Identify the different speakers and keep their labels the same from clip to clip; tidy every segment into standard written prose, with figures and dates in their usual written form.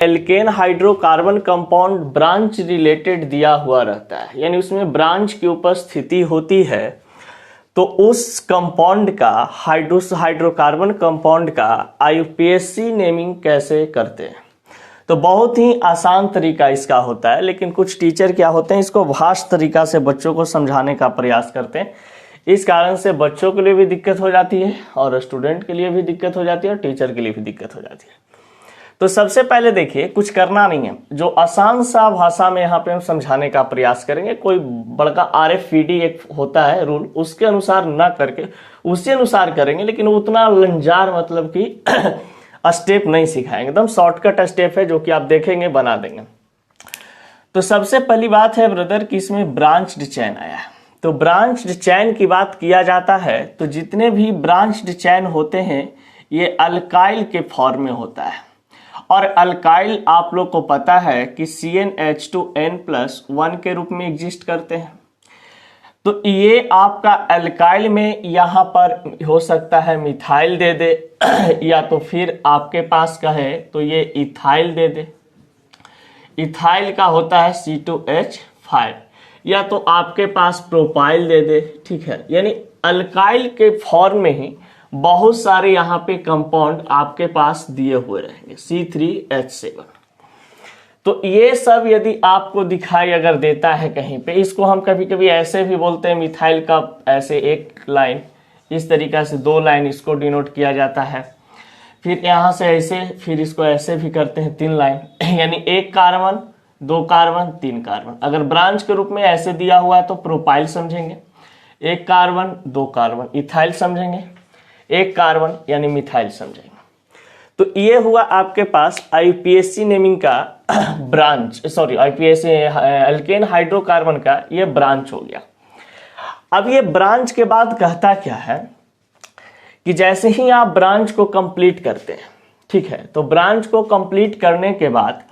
Speaker 1: Alkene hydrocarbon compound branch related दिया हुआ रहता है, यानी उसमें ब्रांच की उपस्थिति होती है, तो उस कंपाउंड का हाइड्रोकार्बन कंपाउंड का आईयूपीएसी नेमिंग कैसे करते हैं। तो बहुत ही आसान तरीका इसका होता है, लेकिन कुछ टीचर क्या होते हैं इसको भास्ट तरीका से बच्चों को समझाने का प्रयास करते हैं। इस कारण से बच्चों के लिए भी दिक्कत हो जाती है और स्टूडेंट के लिए भी दिक्कत हो जाती है और टीचर के लिए भी दिक्कत हो जाती है। तो सबसे पहले देखिए, कुछ करना नहीं है, जो आसान सा भाषा में यहाँ पे हम समझाने का प्रयास करेंगे। कोई बड़का RFD एक होता है रूल, उसके अनुसार ना करके उसी अनुसार करेंगे, लेकिन उतना लंजार मतलब कि स्टेप नहीं सिखाएंगे, एकदम शॉर्टकट स्टेप है जो कि आप देखेंगे बना देंगे। तो सबसे पहली बात है ब्रदर कि इसमें ब्रांच्ड चेन आया है। तो ब्रांच्ड चेन की बात किया जाता है तो जितने भी ब्रांच्ड चेन होते हैं ये अल्काइल के फॉर्म में होता है, और अल्काइल आप लोग को पता है कि CnH2n+1 के रूप में एग्जिस्ट करते हैं। तो ये आपका अल्काइल में यहाँ पर हो सकता है मिथाइल दे दे या तो फिर आपके पास का है तो ये इथाइल दे दे। इथाइल का होता है C2H5, या तो आपके पास प्रोपाइल दे दे, ठीक है। यानी अल्काइल के फॉर्म में ही बहुत सारे यहाँ पे कंपाउंड आपके पास दिए हुए रहेंगे, C3H7। तो ये सब यदि आपको दिखाई अगर देता है कहीं पे, इसको हम कभी कभी ऐसे भी बोलते हैं मिथाइल का, ऐसे एक लाइन, इस तरीका से 2 लाइन इसको डिनोट किया जाता है। फिर यहाँ से ऐसे, फिर इसको ऐसे भी करते हैं 3 लाइन, यानी 1 कार्बन 2 कार्बन 3 कार्बन। अगर ब्रांच के रूप में ऐसे दिया हुआ है तो प्रोपाइल समझेंगे, 1 कार्बन 2 कार्बन इथाइल समझेंगे, 1 कार्बन यानी मिथाइल समझेंगे। तो ये हुआ आपके पास आईयूपीएसी नेमिंग का branch, sorry IUPAC alkane hydrocarbon का ये ब्रांच हो गया। अब ये ब्रांच के बाद कहता क्या है कि जैसे ही आप ब्रांच को कंप्लीट करते हैं, ठीक है, तो ब्रांच को कंप्लीट करने के बाद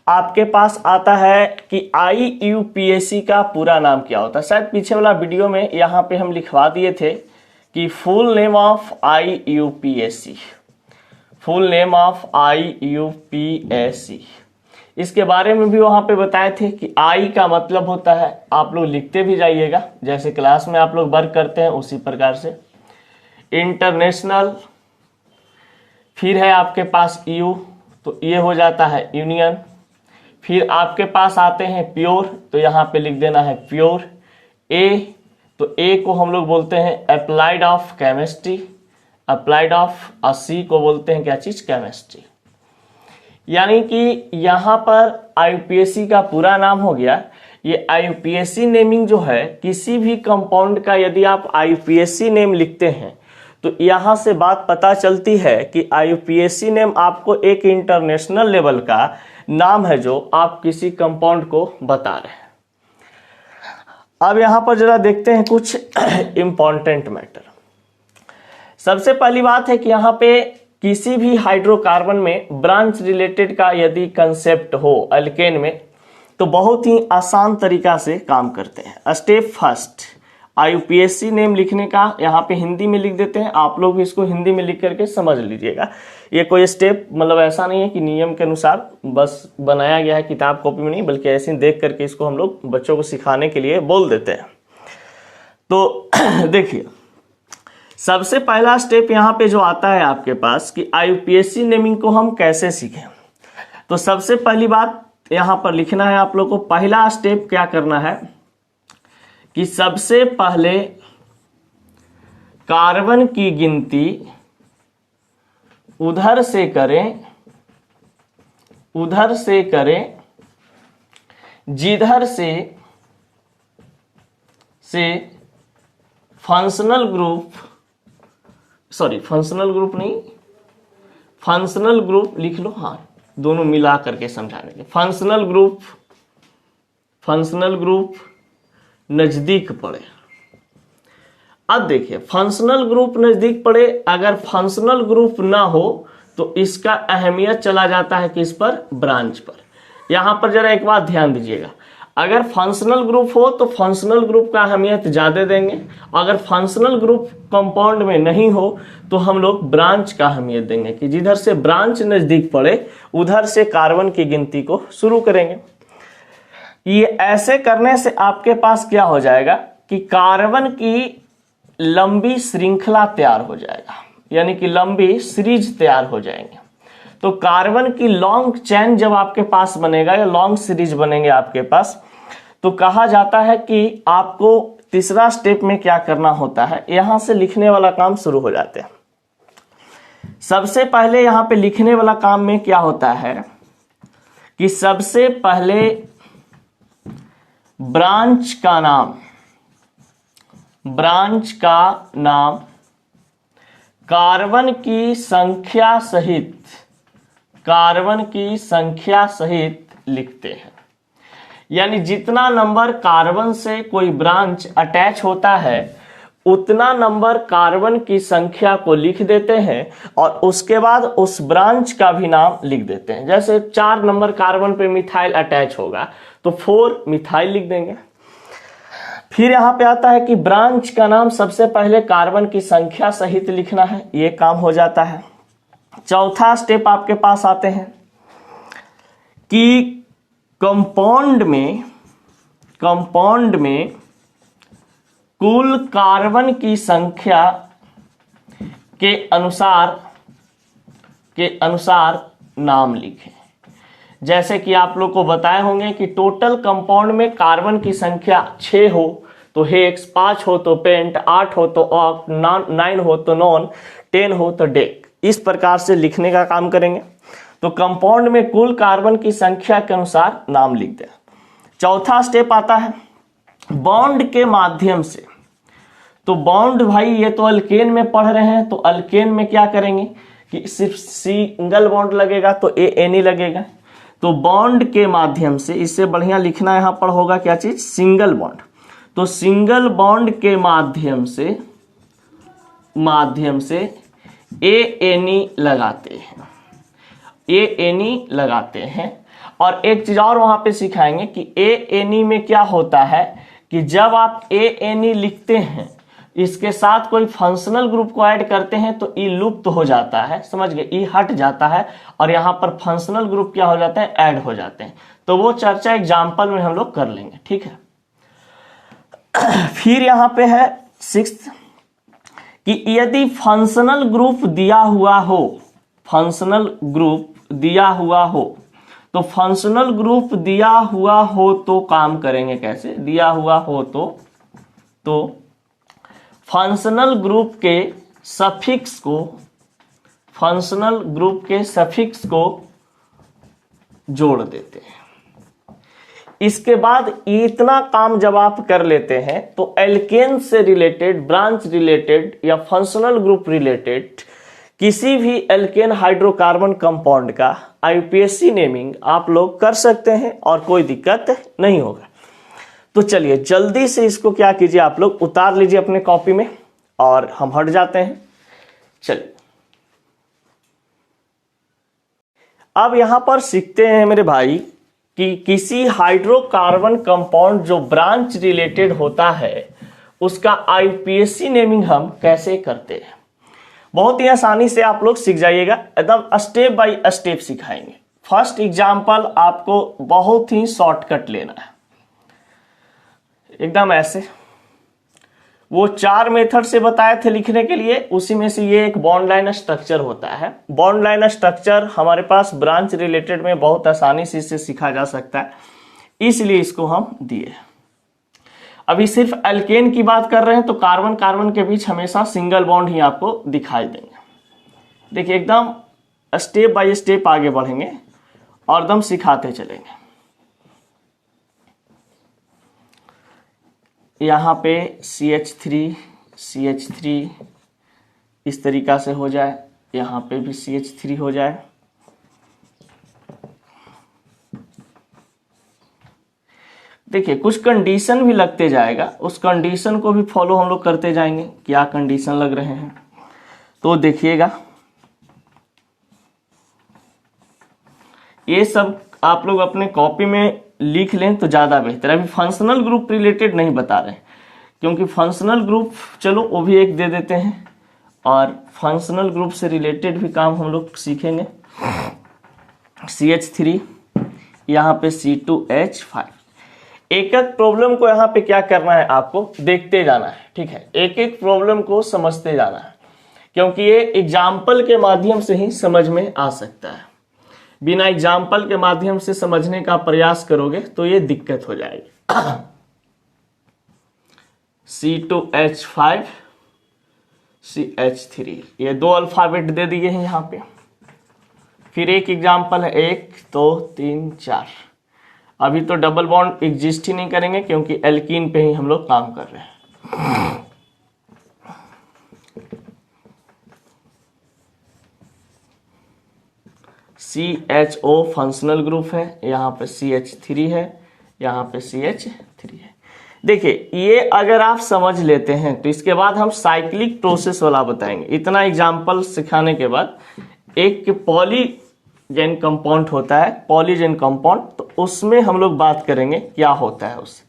Speaker 1: आपके पास आता है कि आईयूपीएसी का पूरा नाम क्या होता है। शायद पीछे वाला वीडियो में यहाँ पे हम लिखवा दिए थे कि full name of IUPAC, full name of IUPAC, इसके बारे में भी वहां पे बताए थे कि आई का मतलब होता है, आप लोग लिखते भी जाइएगा जैसे क्लास में आप लोग वर्क करते हैं उसी प्रकार से, इंटरनेशनल। फिर है आपके पास यू, तो ये हो जाता है यूनियन। फिर आपके पास आते हैं प्योर, तो यहाँ पे लिख देना है प्योर। ए, तो ए को हम लोग बोलते हैं applied of chemistry, applied of. C को बोलते हैं क्या चीज, केमिस्ट्री। यानी कि यहाँ पर आईयूपीएसी का पूरा नाम हो गया। ये आईयूपीएसी नेमिंग जो है, किसी भी कंपाउंड का यदि आप आईयूपीएसी नेम लिखते हैं तो यहाँ से बात पता चलती है कि आईयूपीएसी नेम आपको एक इंटरनेशनल लेवल का नाम है जो आप किसी कंपाउंड को बता रहे हैं। अब यहाँ पर जरा देखते हैं कुछ इंपॉर्टेंट मैटर। सबसे पहली बात है कि यहाँ पे किसी भी हाइड्रोकार्बन में ब्रांच रिलेटेड का यदि कंसेप्ट हो अल्केन में, तो बहुत ही आसान तरीका से काम करते हैं। स्टेप फर्स्ट, आईयूपीएसी नेम लिखने का यहाँ पे हिंदी में लिख देते हैं। आप लोग भी इसको हिंदी में लिख करके समझ लीजिएगा। ये कोई स्टेप मतलब ऐसा नहीं है कि नियम के अनुसार बस बनाया गया है किताब कॉपी में, नहीं, बल्कि ऐसे ही देख करके इसको हम लोग बच्चों को सिखाने के लिए बोल देते हैं। तो देखिए, सबसे पहला स्टेप यहाँ पे जो आता है आपके पास कि आईयूपीएसी नेमिंग को हम कैसे सीखें। तो सबसे पहली बात यहाँ पर लिखना है आप लोग को, पहला स्टेप क्या करना है कि सबसे पहले कार्बन की गिनती उधर से करें जिधर से फंक्शनल ग्रुप लिख लो, हाँ, दोनों मिला करके समझाने के। फंक्शनल ग्रुप नजदीक पड़े। अब देखिए, फंक्शनल ग्रुप नजदीक पड़े, अगर फंक्शनल ग्रुप ना हो तो इसका अहमियत चला जाता है किस पर, ब्रांच पर। यहां पर जरा एक बात ध्यान दीजिएगा, अगर फंक्शनल ग्रुप हो तो फंक्शनल ग्रुप का अहमियत ज्यादा देंगे, अगर फंक्शनल ग्रुप कंपाउंड में नहीं हो तो हम लोग ब्रांच का अहमियत देंगे कि जिधर से ब्रांच नजदीक पड़े उधर से कार्बन की गिनती को शुरू करेंगे। ये ऐसे करने से आपके पास क्या हो जाएगा कि कार्बन की लंबी श्रृंखला तैयार हो जाएगा, यानी कि लंबी सीरीज तैयार हो जाएंगे। तो कार्बन की लॉन्ग चेन जब आपके पास बनेगा या लॉन्ग सीरीज बनेंगे आपके पास, तो कहा जाता है कि आपको तीसरा स्टेप में क्या करना होता है, यहां से लिखने वाला काम शुरू हो जाते हैं। सबसे पहले यहां पे लिखने वाला काम में क्या होता है कि सबसे पहले ब्रांच का नाम कार्बन की संख्या सहित लिखते हैं। यानी जितना नंबर कार्बन से कोई ब्रांच अटैच होता है उतना नंबर कार्बन की संख्या को लिख देते हैं और उसके बाद उस ब्रांच का भी नाम लिख देते हैं। जैसे 4 नंबर कार्बन पे मिथाइल अटैच होगा तो 4 मिथाइल लिख देंगे। फिर यहां पे आता है कि ब्रांच का नाम सबसे पहले कार्बन की संख्या सहित लिखना है, ये काम हो जाता है। चौथा स्टेप आपके पास आते हैं कि कंपाउंड में कुल कार्बन की संख्या के अनुसार नाम लिखें। जैसे कि आप लोग को बताए होंगे कि टोटल कंपाउंड में कार्बन की संख्या 6 हो तो हेक्स, 5 हो तो पेंट, 8 हो तो ऑक्ट, 9 हो तो नॉन, 10 हो तो डेक। इस प्रकार से लिखने का काम करेंगे। तो कंपाउंड में कुल कार्बन की संख्या के अनुसार नाम लिख दें। चौथा स्टेप आता है बॉन्ड के माध्यम से। तो बॉन्ड भाई ये तो अल्केन में पढ़ रहे हैं, तो अल्केन में क्या करेंगे कि सिर्फ सिंगल बॉन्ड लगेगा तो ANE लगेगा। तो बॉन्ड के माध्यम से, इससे बढ़िया लिखना यहां पर होगा क्या चीज, सिंगल बॉन्ड। तो सिंगल बॉन्ड के माध्यम से ANE लगाते हैं। और एक चीज और वहां पे सिखाएंगे कि ANE में क्या होता है कि जब आप ANE लिखते हैं इसके साथ कोई फंक्शनल ग्रुप को ऐड करते हैं तो ई लुप्त हो जाता है, समझ गए, ई हट जाता है और यहां पर फंक्शनल ग्रुप क्या हो जाते हैं, ऐड हो जाते हैं। तो वो चर्चा एग्जाम्पल में हम लोग कर लेंगे, ठीक है। फिर यहां पे है 6th कि यदि फंक्शनल ग्रुप दिया हुआ हो तो फंक्शनल ग्रुप दिया हुआ हो तो काम करेंगे कैसे, दिया हुआ हो तो फंक्शनल ग्रुप के सफिक्स को जोड़ देते हैं। इसके बाद इतना काम जब आप कर लेते हैं तो एल्केन से रिलेटेड, ब्रांच रिलेटेड या फंक्शनल ग्रुप रिलेटेड किसी भी एल्केन हाइड्रोकार्बन कंपाउंड का IUPAC नेमिंग आप लोग कर सकते हैं और कोई दिक्कत नहीं होगा। तो चलिए जल्दी से इसको क्या कीजिए, आप लोग उतार लीजिए अपने कॉपी में और हम हट जाते हैं। चलिए अब यहां पर सीखते हैं मेरे भाई कि किसी हाइड्रोकार्बन कंपाउंड जो ब्रांच रिलेटेड होता है उसका IUPAC नेमिंग हम कैसे करते हैं। बहुत ही आसानी से आप लोग सीख जाइएगा, एकदम स्टेप बाय स्टेप सिखाएंगे। फर्स्ट एग्जांपल आपको बहुत ही शॉर्टकट लेना है, एकदम ऐसे। वो 4 मेथड से बताए थे लिखने के लिए, उसी में से ये एक बॉन्ड लाइन स्ट्रक्चर होता है। बॉन्ड लाइन स्ट्रक्चर हमारे पास ब्रांच रिलेटेड में बहुत आसानी से इसे सीखा जा सकता है, इसलिए इसको हम दिए। अभी सिर्फ एल्केन की बात कर रहे हैं तो कार्बन कार्बन के बीच हमेशा सिंगल बॉन्ड ही आपको दिखाई देंगे। देखिए एकदम स्टेप बाय स्टेप आगे बढ़ेंगे और एकदम सिखाते चलेंगे। यहाँ पे CH3 इस तरीका से हो जाए, यहाँ पे भी CH3 हो जाए। देखिए कुछ कंडीशन भी लगते जाएगा, उस कंडीशन को भी फॉलो हम लोग करते जाएंगे, क्या कंडीशन लग रहे हैं। तो देखिएगा ये सब आप लोग अपने कॉपी में लिख लें तो ज़्यादा बेहतर है। अभी फंक्शनल ग्रुप रिलेटेड नहीं बता रहे क्योंकि फंक्शनल ग्रुप चलो वो भी एक दे देते हैं और फंक्शनल ग्रुप से रिलेटेड भी काम हम लोग सीखेंगे। CH3 यहाँ पे C2H5। एक एक प्रॉब्लम को यहाँ पे क्या करना है, आपको देखते जाना है, ठीक है, एक एक प्रॉब्लम को समझते जाना है क्योंकि ये एग्जाम्पल के माध्यम से ही समझ में आ सकता है। बिना एग्जाम्पल के माध्यम से समझने का प्रयास करोगे तो ये दिक्कत हो जाएगी। C2H5 CH3 ये दो अल्फाबेट दे दिए हैं यहाँ पे। फिर एक एग्जाम्पल है 1 2 3 4। अभी तो डबल बॉन्ड एग्जिस्ट ही नहीं करेंगे क्योंकि एल्कीन पे ही हम लोग काम कर रहे हैं। CHO फंक्शनल ग्रुप है, यहाँ पे CH3 है, यहाँ पे CH3 है। देखिए ये अगर आप समझ लेते हैं तो इसके बाद हम साइक्लिक प्रोसेस वाला बताएंगे। इतना एग्जाम्पल सिखाने के बाद एक पॉलीजेन कंपाउंड होता है, पॉलीजेन कंपाउंड, तो उसमें हम लोग बात करेंगे क्या होता है उससे।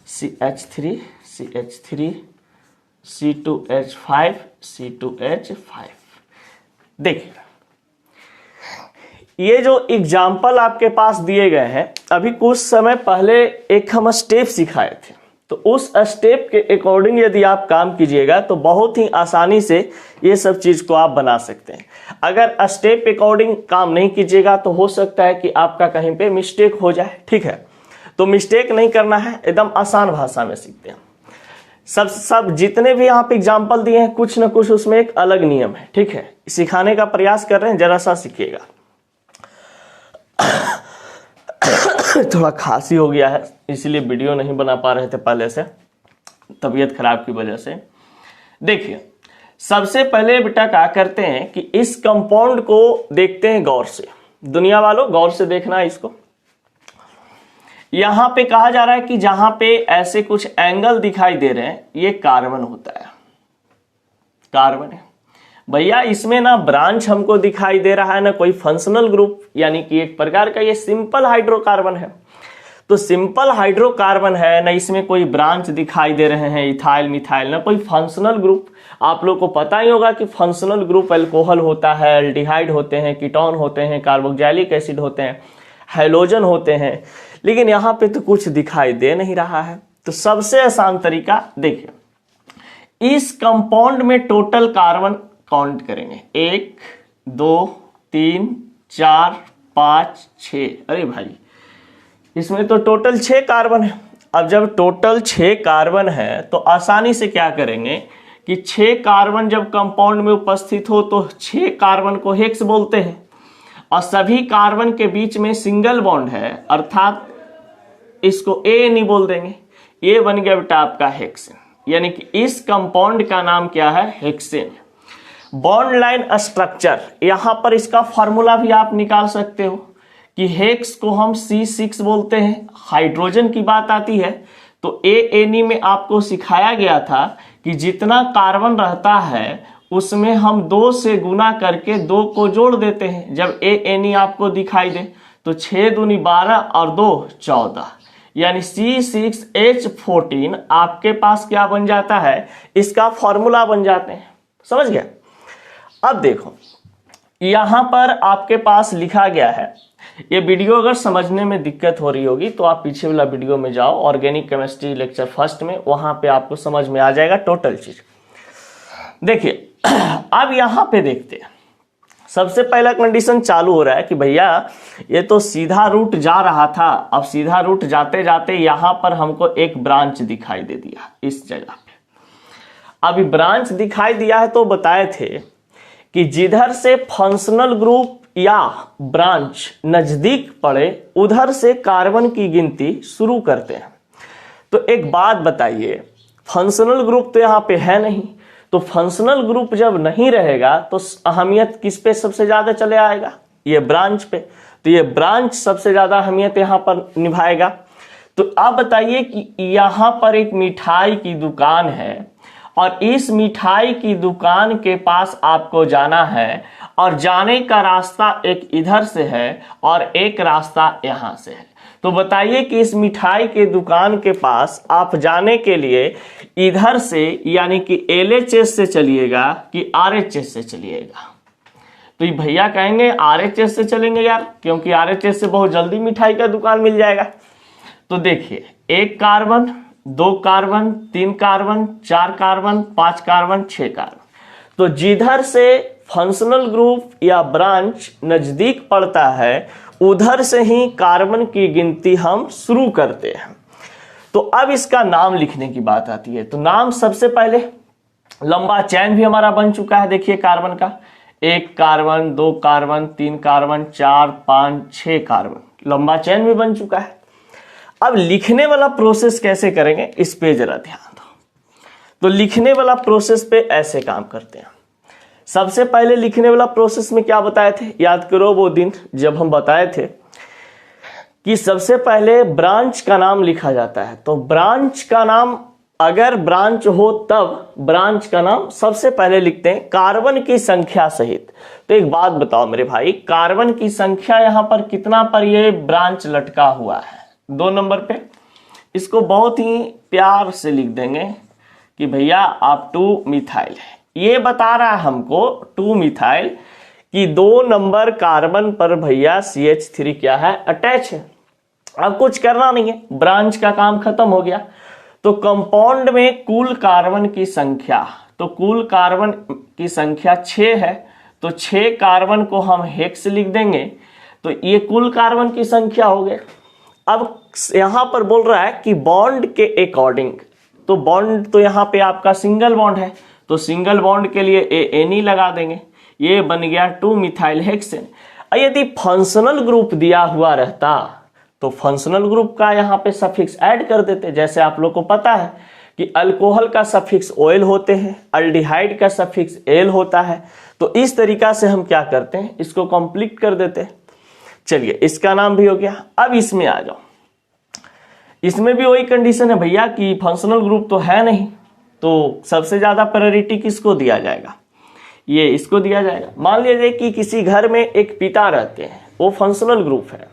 Speaker 1: CH3 CH3 C2H5 C2H5। देखिए ये जो एग्जाम्पल आपके पास दिए गए हैं, अभी कुछ समय पहले एक हम स्टेप सिखाए थे, तो उस स्टेप के अकॉर्डिंग यदि आप काम कीजिएगा तो बहुत ही आसानी से ये सब चीज को आप बना सकते हैं। अगर स्टेप अकॉर्डिंग काम नहीं कीजिएगा तो हो सकता है कि आपका कहीं पे मिस्टेक हो जाए, ठीक है। तो मिस्टेक नहीं करना है, एकदम आसान भाषा में सीखते हैं। सब जितने भी यहाँ पे एग्जाम्पल दिए हैं कुछ ना कुछ उसमें एक अलग नियम है, ठीक है। सिखाने का प्रयास कर रहे हैं, जरा सा सीखिएगा। थोड़ा खांसी हो गया है इसलिए वीडियो नहीं बना पा रहे थे पहले से, तबीयत खराब की वजह से। देखिए सबसे पहले बेटा क्या करते हैं कि इस कंपाउंड को देखते हैं गौर से। दुनिया वालों गौर से देखना है इसको। यहां पे कहा जा रहा है कि जहां पे ऐसे कुछ एंगल दिखाई दे रहे हैं ये कार्बन होता है, कार्बन है भैया। इसमें ना ब्रांच हमको दिखाई दे रहा है ना कोई फंक्शनल ग्रुप, यानी कि एक प्रकार का ये सिंपल हाइड्रोकार्बन है। तो सिंपल हाइड्रोकार्बन है ना, इसमें कोई ब्रांच दिखाई दे रहे हैं इथाइल मिथाइल, ना कोई फंक्शनल ग्रुप। आप लोग को पता ही होगा कि फंक्शनल ग्रुप अल्कोहल होता है, एल्डिहाइड होते हैं, कीटोन होते हैं, कार्बोक्सिलिक एसिड होते हैं, हैलोजन होते हैं, लेकिन यहाँ पे तो कुछ दिखाई दे नहीं रहा है। तो सबसे आसान तरीका देखिए, इस कंपाउंड में टोटल कार्बन काउंट करेंगे 1 2 3 4 5 6। अरे भाई इसमें तो टोटल 6 कार्बन है। अब जब टोटल 6 कार्बन है तो आसानी से क्या करेंगे कि 6 कार्बन जब कंपाउंड में उपस्थित हो तो 6 कार्बन को हेक्स बोलते हैं, और सभी कार्बन के बीच में सिंगल बॉन्ड है अर्थात इसको ए बोल देंगे। ये बन गया बेटा आपका हेक्सेन, यानी कि इस कंपाउंड का नाम क्या है, हेक्सेन। बॉन्ड लाइन स्ट्रक्चर, यहां पर इसका फॉर्मूला भी आप निकाल सकते हो कि हेक्स को हम C6 बोलते हैं। हाइड्रोजन की बात आती है तो ANE में आपको सिखाया गया था कि जितना कार्बन रहता है उसमें हम 2 से गुना करके 2 को जोड़ देते हैं। जब ANE आपको दिखाई दे तो 6 दूनी 12 और 2 14, यानी C6H14 आपके पास क्या बन जाता है, इसका फॉर्मूला बन जाते हैं। समझ गया। अब देखो यहां पर आपके पास लिखा गया है, ये वीडियो अगर समझने में दिक्कत हो रही होगी तो आप पीछे वाला वीडियो में जाओ, ऑर्गेनिक केमिस्ट्री लेक्चर फर्स्ट में, वहां पे आपको समझ में आ जाएगा टोटल चीज। देखिए अब यहां पे देखते हैं, सबसे पहला कंडीशन चालू हो रहा है कि भैया ये तो सीधा रूट जा रहा था, अब सीधा रूट जाते जाते यहां पर हमको एक ब्रांच दिखाई दे दिया इस जगह पे। अभी ब्रांच दिखाई दिया है तो बताए थे कि जिधर से फंक्शनल ग्रुप या ब्रांच नजदीक पड़े उधर से कार्बन की गिनती शुरू करते हैं। तो एक बात बताइए, फंक्शनल ग्रुप तो यहां पे है नहीं, तो फंक्शनल ग्रुप जब नहीं रहेगा तो अहमियत किस पे सबसे ज्यादा चले आएगा, ये ब्रांच पे। तो ये ब्रांच सबसे ज्यादा अहमियत यहां पर निभाएगा। तो आप बताइए कि यहां पर एक मिठाई की दुकान है और इस मिठाई की दुकान के पास आपको जाना है और जाने का रास्ता एक इधर से है और एक रास्ता यहां से है। तो बताइए कि इस मिठाई के दुकान के पास आप जाने के लिए इधर से यानी कि LHS से चलिएगा कि RHS से चलिएगा। तो ये भैया कहेंगे RHS से चलेंगे यार, क्योंकि RHS से बहुत जल्दी मिठाई का दुकान मिल जाएगा। तो देखिए 1 carbon, 2 carbon, 3 carbon, 4 carbon, 5 carbon, 6 carbon. तो जिधर से फंक्शनल ग्रुप या ब्रांच नजदीक पड़ता है उधर से ही कार्बन की गिनती हम शुरू करते हैं। तो अब इसका नाम लिखने की बात आती है। तो नाम सबसे पहले, लंबा चैन भी हमारा बन चुका है। देखिए कार्बन का 1 कार्बन, 2 कार्बन, 3 कार्बन, 4, 5, 6 कार्बन, लंबा चैन भी बन चुका है। अब लिखने वाला प्रोसेस कैसे करेंगे इस पे जरा ध्यान दो। तो लिखने वाला प्रोसेस पे ऐसे काम करते हैं। सबसे पहले लिखने वाला प्रोसेस में क्या बताए थे, याद करो वो दिन जब हम बताए थे कि सबसे पहले ब्रांच का नाम लिखा जाता है। तो ब्रांच का नाम, अगर ब्रांच हो तब ब्रांच का नाम सबसे पहले लिखते हैं कार्बन की संख्या सहित। तो एक बात बताओ मेरे भाई, कार्बन की संख्या यहां पर कितना पर ये ब्रांच लटका हुआ है, 2 नंबर पे। इसको बहुत ही प्यार से लिख देंगे कि भैया आप 2 मिथाइल है। ये बता रहा है हमको 2 मिथाइल कि 2 नंबर कार्बन पर भैया CH3 क्या है, अटैच है। अब कुछ करना नहीं है, ब्रांच का काम खत्म हो गया। तो कंपाउंड में कुल कार्बन की संख्या, तो कुल कार्बन की संख्या 6 है। तो 6 कार्बन को हम हेक्स लिख देंगे। तो ये कुल कार्बन की संख्या हो गई। अब यहां पर बोल रहा है कि बॉन्ड के अकॉर्डिंग, तो बॉन्ड तो यहां पे आपका सिंगल बॉन्ड है, तो सिंगल बॉन्ड के लिए ANE लगा देंगे। ये बन गया 2 मिथाइल हेक्सेन। यदि फंक्शनल ग्रुप दिया हुआ रहता तो फंक्शनल ग्रुप का यहाँ पे सफिक्स ऐड कर देते। जैसे आप लोग को पता है कि अल्कोहल का सफिक्स OL होते हैं, अल्डिहाइड का सफिक्स AL होता है। तो इस तरीका से हम क्या करते हैं, इसको कंप्लीट कर देते हैं। चलिए इसका नाम भी हो गया। अब इसमें आ जाओ। इसमें भी वही कंडीशन है भैया कि फंक्शनल ग्रुप तो है नहीं, तो सबसे ज्यादा प्रायोरिटी किसको दिया जाएगा, ये इसको दिया जाएगा। मान लीजिए कि किसी घर में एक पिता रहते हैं, वो फंक्शनल ग्रुप है,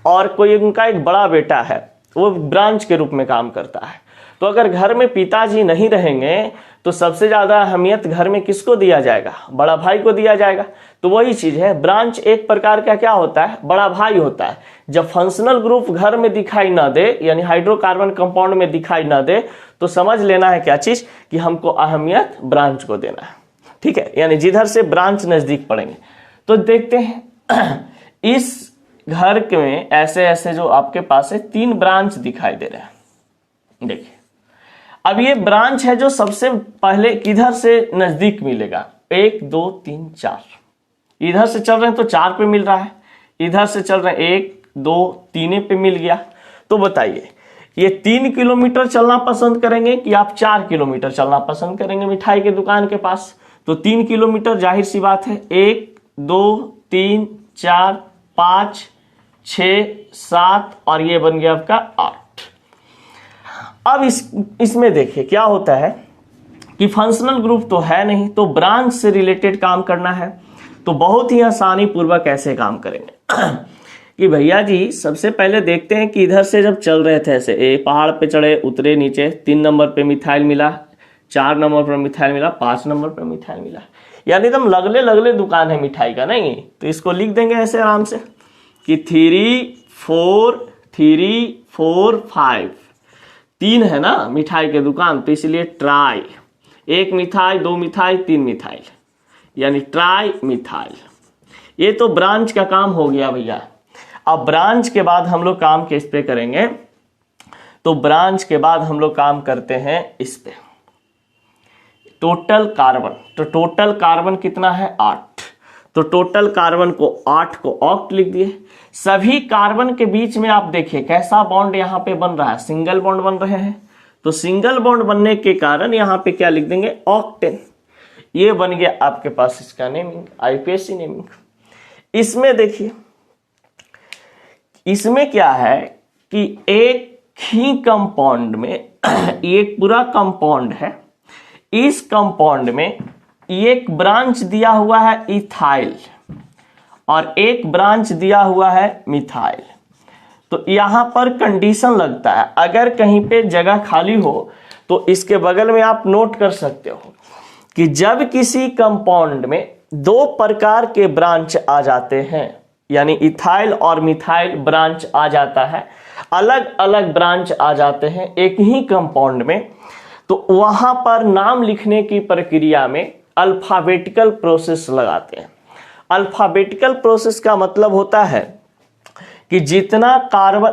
Speaker 1: और कोई उनका एक बड़ा बेटा है, वो ब्रांच के रूप में काम करता है। तो अगर घर में पिताजी नहीं रहेंगे तो सबसे ज्यादा अहमियत घर में किसको दिया जाएगा, बड़ा भाई को दिया जाएगा। तो वही चीज है, ब्रांच एक प्रकार का क्या होता है, बड़ा भाई होता है। जब फंक्शनल ग्रुप घर में दिखाई ना दे, यानी हाइड्रोकार्बन कंपाउंड में दिखाई ना दे, तो समझ लेना है क्या चीज, कि हमको अहमियत ब्रांच को देना है। ठीक है, यानी जिधर से ब्रांच नजदीक पड़ेंगे। तो देखते हैं इस घर में ऐसे ऐसे जो आपके पास है 3 ब्रांच दिखाई दे रहे हैं। देखिए अब ये ब्रांच है जो सबसे पहले किधर से नजदीक मिलेगा, 1 2 3 4, इधर से चल रहे हैं तो 4 पे मिल रहा है, इधर से चल रहे हैं 1 2 3 पे मिल गया। तो बताइए ये 3 किलोमीटर चलना पसंद करेंगे कि आप 4 किलोमीटर चलना पसंद करेंगे मिठाई के दुकान के पास। तो 3 किलोमीटर जाहिर सी बात है, 1 2 3 4 5 6 7 और ये बन गया आपका 8। अब इसमें देखिए क्या होता है कि फंक्शनल ग्रुप तो है नहीं, तो ब्रांच से रिलेटेड काम करना है। तो बहुत ही आसानी पूर्वक ऐसे काम करेंगे कि भैया जी सबसे पहले देखते हैं कि इधर से जब चल रहे थे ऐसे, पहाड़ पे चढ़े उतरे नीचे, 3 नंबर पे मिथाइल मिला, 4 नंबर पर मिथाइल मिला, 5 नंबर पर मिथाइल मिला, यानी एकदम लगले लगले दुकान है मिठाई का। नहीं तो इसको लिख देंगे ऐसे आराम से कि 3 4 3 4 5, 3 है ना मिठाई के दुकान, तो इसलिए ट्राई, 1 मिथाइल 2 मिथाइल 3 मिथाइल, यानी ट्राई मिथाइल। ये तो ब्रांच का काम हो गया भैया। अब ब्रांच के बाद हम लोग काम किस पे करेंगे, तो ब्रांच के बाद हम लोग काम करते हैं इस पे, टोटल कार्बन। तो टोटल कार्बन कितना है, 8। तो टोटल कार्बन को 8 को ऑक्ट लिख दिए। सभी कार्बन के बीच में आप देखिए कैसा बॉन्ड यहाँ पे बन रहा है, सिंगल बॉन्ड बन रहे हैं। तो सिंगल बॉन्ड बनने के कारण यहाँ पे क्या लिख देंगे, ऑक्टेन। ये बन गया आपके पास इसका नेमिंग, IUPAC नेमिंग। इसमें देखिए इसमें क्या है कि एक ही कंपाउंड में एक पूरा कंपाउंड है, इस कंपाउंड में एक ब्रांच दिया हुआ है इथाइल और एक ब्रांच दिया हुआ है मिथाइल। तो यहां पर कंडीशन लगता है, अगर कहीं पे जगह खाली हो तो इसके बगल में आप नोट कर सकते हो कि जब किसी कंपाउंड में दो प्रकार के ब्रांच आ जाते हैं, यानी इथाइल और मिथाइल ब्रांच आ जाता है, अलग अलग ब्रांच आ जाते हैं एक ही कंपाउंड में, तो वहां पर नाम लिखने की प्रक्रिया में अल्फाबेटिकल प्रोसेस लगाते हैं। अल्फाबेटिकल प्रोसेस का मतलब होता है कि जितना कार्बन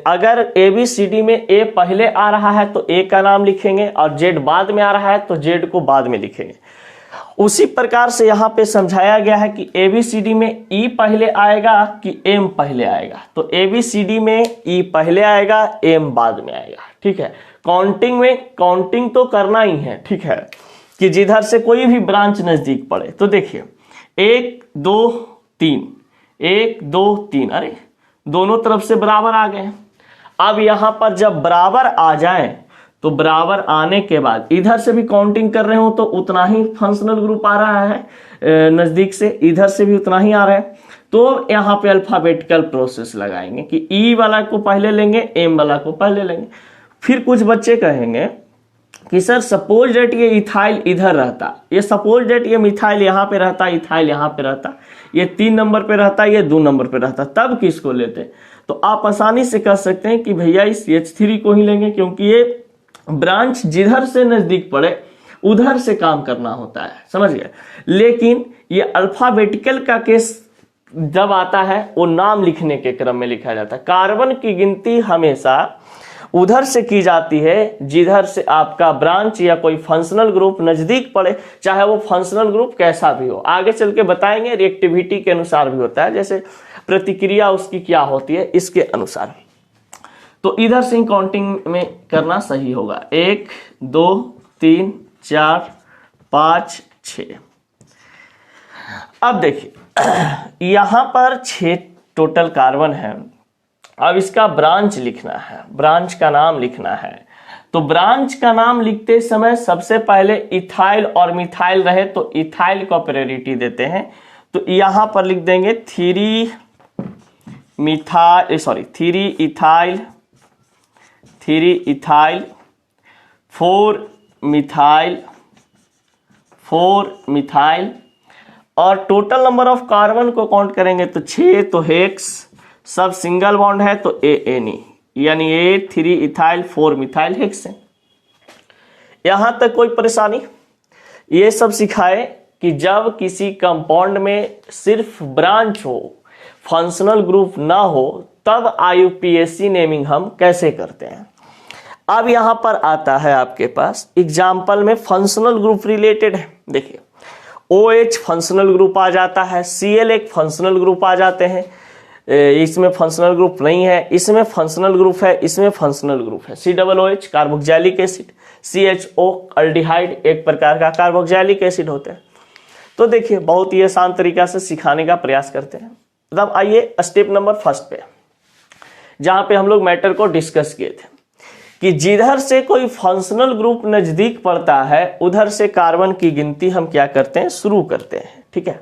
Speaker 1: अगर ABCD में A पहले आ रहा है तो A का नाम लिखेंगे और Z बाद में आ रहा है तो Z को बाद में लिखेंगे। उसी प्रकार से यहाँ पे समझाया गया है कि ABCD में E पहले आएगा कि M पहले आएगा, तो ABCD में E पहले आएगा, M बाद में आएगा। ठीक है, काउंटिंग में काउंटिंग तो करना ही है। ठीक है, कि जिधर से कोई भी ब्रांच नजदीक पड़े, तो देखिए 1 2 3, 1 2 3, अरे दोनों तरफ से बराबर आ गए। अब यहां पर जब बराबर आ जाए तो बराबर आने के बाद इधर से भी काउंटिंग कर रहे हो तो उतना ही फंक्शनल ग्रुप आ रहा है नजदीक से, इधर से भी उतना ही आ रहा है। तो यहाँ पे अल्फाबेटिकल प्रोसेस लगाएंगे कि ई वाला को पहले लेंगे, एम वाला को पहले लेंगे। फिर कुछ बच्चे कहेंगे कि सर सपोज डेट ये इथाइल इधर रहता, ये सपोज डेट ये मिथाइल यहाँ पे रहता, इथाइल यहाँ पे रहता, ये 3 नंबर पे रहता, ये 2 नंबर पे रहता, तब किसको लेते? तो आप आसानी से कह सकते हैं कि भैया इस H3 को ही लेंगे, क्योंकि ये ब्रांच जिधर से नजदीक पड़े उधर से काम करना होता है, समझ गए। लेकिन ये अल्फाबेटिकल का केस जब आता है वो नाम लिखने के क्रम में लिखा जाता है। कार्बन की गिनती हमेशा उधर से की जाती है जिधर से आपका ब्रांच या कोई फंक्शनल ग्रुप नजदीक पड़े, चाहे वो फंक्शनल ग्रुप कैसा भी हो। आगे चल के बताएंगे रिएक्टिविटी के अनुसार भी होता है, जैसे प्रतिक्रिया उसकी क्या होती है इसके अनुसार। तो इधर से काउंटिंग में करना सही होगा। 1 2 3 4 5 6। अब देखिए यहां पर 6 टोटल कार्बन है। अब इसका ब्रांच लिखना है, ब्रांच का नाम लिखना है। तो ब्रांच का नाम लिखते समय सबसे पहले इथाइल और मिथाइल रहे तो इथाइल को प्रायोरिटी देते हैं। तो यहां पर लिख देंगे 3 इथाइल 4 मिथाइल और टोटल नंबर ऑफ कार्बन को काउंट करेंगे तो 6, तो हेक्स, सब सिंगल बॉन्ड है तो ANE, यानी 3 इथाइल 4 मिथाइल हेक्स है। यहां तक कोई परेशानी? ये सब सिखाए कि जब किसी कंपाउंड में सिर्फ ब्रांच हो, फंक्शनल ग्रुप ना हो, तब IUPAC नेमिंग हम कैसे करते हैं। अब यहां पर आता है आपके पास एग्जाम्पल में फंक्शनल ग्रुप रिलेटेड है। देखिए OH फंक्शनल ग्रुप आ जाता है, Cl एक फंक्शनल ग्रुप आ जाते हैं, इसमें फंक्शनल ग्रुप नहीं है, इसमें फंक्शनल ग्रुप है, इसमें फंक्शनल ग्रुप है। COOH carboxylic acid, CHO aldehyde एक प्रकार का कार्बोक्सिलिक एसिड होता है। तो देखिए बहुत ही आसान तरीका से सिखाने का प्रयास करते हैं। तब आइए स्टेप नंबर 1 पे, जहां पे हम लोग मैटर को डिस्कस किए थे कि जिधर से कोई फंक्शनल ग्रुप नजदीक पड़ता है उधर से कार्बन की गिनती हम क्या करते हैं, शुरू करते हैं। ठीक है,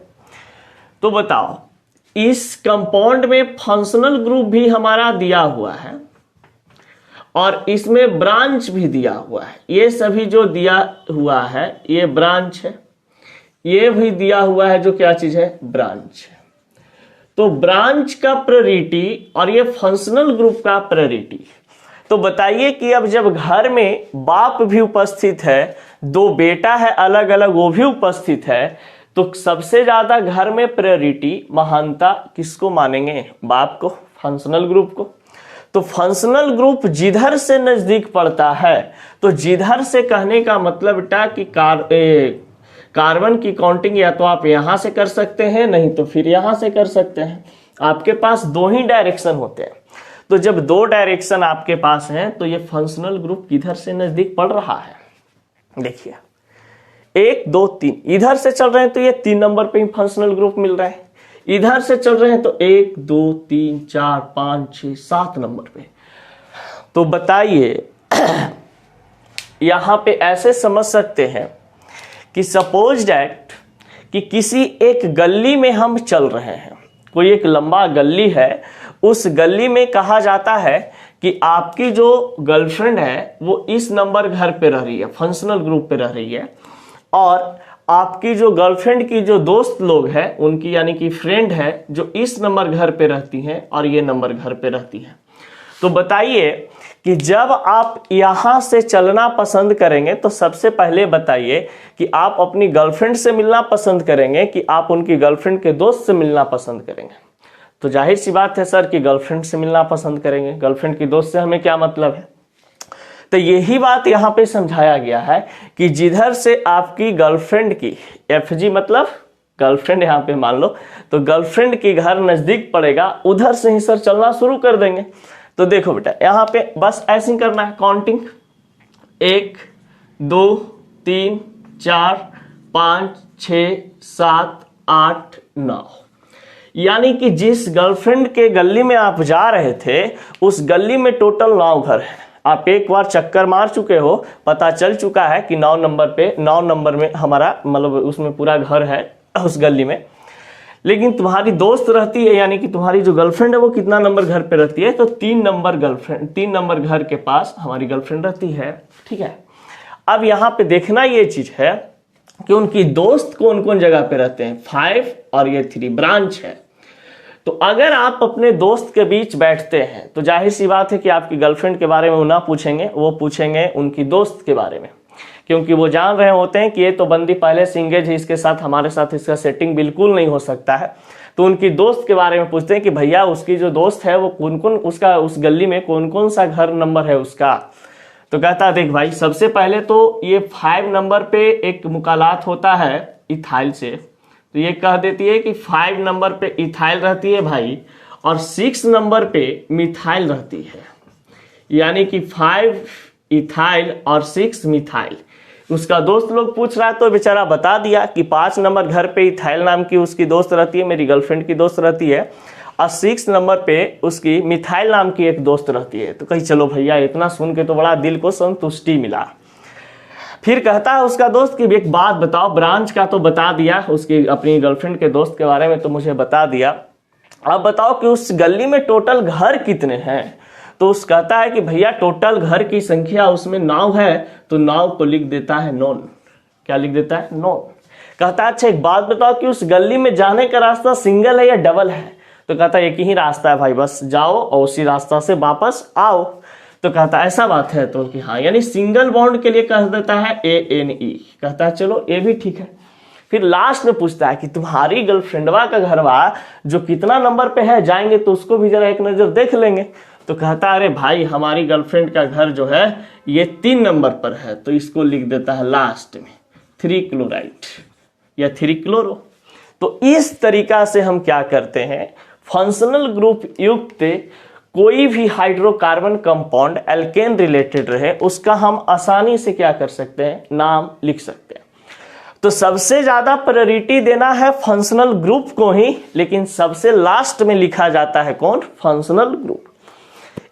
Speaker 1: तो बताओ इस कंपाउंड में फंक्शनल ग्रुप भी हमारा दिया हुआ है और इसमें ब्रांच भी दिया हुआ है। ये सभी जो दिया हुआ है ये ब्रांच है, ये भी दिया हुआ है जो क्या चीज है, ब्रांच है। तो ब्रांच का प्रायोरिटी और ये फंक्शनल ग्रुप का प्रायोरिटी। तो बताइए कि अब जब घर में बाप भी उपस्थित है, 2 बेटा है अलग अलग वो भी उपस्थित है, तो सबसे ज्यादा घर में प्रायोरिटी महानता किसको मानेंगे, बाप को, फंक्शनल ग्रुप को। तो फंक्शनल ग्रुप जिधर से नजदीक पड़ता है, तो जिधर से कहने का मतलब बेटा कि कार्बन की काउंटिंग या तो आप यहां से कर सकते हैं, नहीं तो फिर यहां से कर सकते हैं। आपके पास 2 ही डायरेक्शन होते हैं। तो जब 2 डायरेक्शन आपके पास हैं तो ये फंक्शनल ग्रुप किधर से नजदीक पड़ रहा है, देखिए 1 2 3 इधर से चल रहे हैं तो ये 3 नंबर पे ही फंक्शनल ग्रुप मिल रहा है। इधर से चल रहे हैं तो 1 2 3 4 5 6 7 नंबर पे। तो बताइए यहाँ पे ऐसे समझ सकते हैं कि सपोज डैट कि किसी एक गली में हम चल रहे हैं, कोई एक लंबा गली है, उस गली में कहा जाता है कि आपकी जो गर्लफ्रेंड है वो इस नंबर घर पे रह रही है, फंक्शनल ग्रुप पे रह रही है, और आपकी जो गर्लफ्रेंड की जो दोस्त लोग हैं उनकी यानी कि फ्रेंड है जो इस नंबर घर पे रहती हैं और ये नंबर घर पे रहती है। तो बताइए कि जब आप यहां से चलना पसंद करेंगे तो सबसे पहले बताइए कि आप अपनी गर्लफ्रेंड से मिलना पसंद करेंगे कि आप उनकी गर्लफ्रेंड के दोस्त से मिलना पसंद करेंगे। तो जाहिर सी बात है सर कि गर्लफ्रेंड से मिलना पसंद करेंगे, गर्लफ्रेंड की दोस्त से हमें क्या मतलब है। तो यही बात यहाँ पे समझाया गया है कि जिधर से आपकी गर्लफ्रेंड की एफजी मतलब गर्लफ्रेंड यहाँ पे मान लो, तो गर्लफ्रेंड की घर नजदीक पड़ेगा, उधर से ही सर चलना शुरू कर देंगे। तो देखो बेटा यहाँ पे बस ऐसे ही करना है, काउंटिंग 1 2 3 4 5 6 7 8 9, यानी कि जिस गर्लफ्रेंड के गली में आप जा रहे थे उस गली में टोटल 9 घर है। आप एक बार चक्कर मार चुके हो, पता चल चुका है कि 9 नंबर में हमारा मतलब उसमें पूरा घर है उस गली में। लेकिन तुम्हारी दोस्त रहती है यानी कि तुम्हारी जो गर्लफ्रेंड है वो कितना नंबर घर पे रहती है, तो 3 नंबर घर के पास हमारी गर्लफ्रेंड रहती है। ठीक है, अब यहाँ पे देखना ये चीज है कि उनकी दोस्त कौन कौन जगह पे रहते हैं, 5 और ये 3 ब्रांच है। तो अगर आप अपने दोस्त के बीच बैठते हैं तो जाहिर सी बात है कि आपकी गर्लफ्रेंड के बारे में वो ना पूछेंगे, वो पूछेंगे उनकी दोस्त के बारे में, क्योंकि वो जान रहे होते हैं कि ये तो बंदी पहले से इंगेज है, इसके साथ हमारे साथ इसका सेटिंग बिल्कुल नहीं हो सकता है। तो उनकी दोस्त के बारे में पूछते हैं कि भैया उसकी जो दोस्त है वो कौन कौन, उसका उस गली में कौन कौन सा घर नंबर है उसका। तो कहता है देख भाई, सबसे पहले तो ये 5 नंबर पे एक मुकालात होता है इथाइल से, तो ये कह देती है कि 5 नंबर पे इथाइल रहती है भाई, और 6 नंबर पे मिथाइल रहती है, यानी कि 5 इथाइल और 6 मिथाइल। उसका दोस्त लोग पूछ रहा है तो बेचारा बता दिया कि 5 नंबर घर पे इथाइल नाम की उसकी दोस्त रहती है, मेरी गर्लफ्रेंड की दोस्त रहती है, और 6 नंबर पे उसकी मिथाइल नाम की एक दोस्त रहती है। तो कही चलो भैया, इतना सुन के तो बड़ा दिल को संतुष्टि मिला। फिर कहता है उसका दोस्त कि एक बात बताओ, ब्रांच का तो बता दिया, उसकी अपनी गर्लफ्रेंड के दोस्त के बारे में तो मुझे बता दिया, अब बताओ कि उस गली में टोटल घर कितने हैं। तो उस कहता है कि भैया टोटल घर की संख्या उसमें 9 है, तो 9 को लिख देता है नॉन। क्या लिख देता है? नॉन। कहता है अच्छा एक बात बताओ कि उस गली में जाने का रास्ता सिंगल है या डबल है। तो कहता है एक ही रास्ता है भाई, बस जाओ और उसी रास्ता से वापस आओ। तो कहता है ऐसा बात है तो कि हाँ, यानी सिंगल बॉन्ड के लिए कह देता है ANE। कहता है चलो ये भी ठीक है। फिर लास्ट में पूछता है कि तुम्हारी गर्लफ्रेंडवा का घरवा जो कितना नंबर पे है, जाएंगे तो उसको भी जरा एक नजर देख लेंगे। तो कहता है अरे भाई हमारी गर्लफ्रेंड का घर जो है ये 3 नंबर पर है, तो इसको लिख देता है लास्ट में 3 क्लोराइड या 3 क्लोरो। तो इस तरीका से हम क्या करते हैं, फंक्शनल ग्रुप युक्त कोई भी हाइड्रोकार्बन कंपाउंड एल्केन रिलेटेड रहे उसका हम आसानी से क्या कर सकते हैं, नाम लिख सकते हैं। तो सबसे ज्यादा प्रायोरिटी देना है फंक्शनल ग्रुप को ही, लेकिन सबसे लास्ट में लिखा जाता है कौन, फंक्शनल ग्रुप।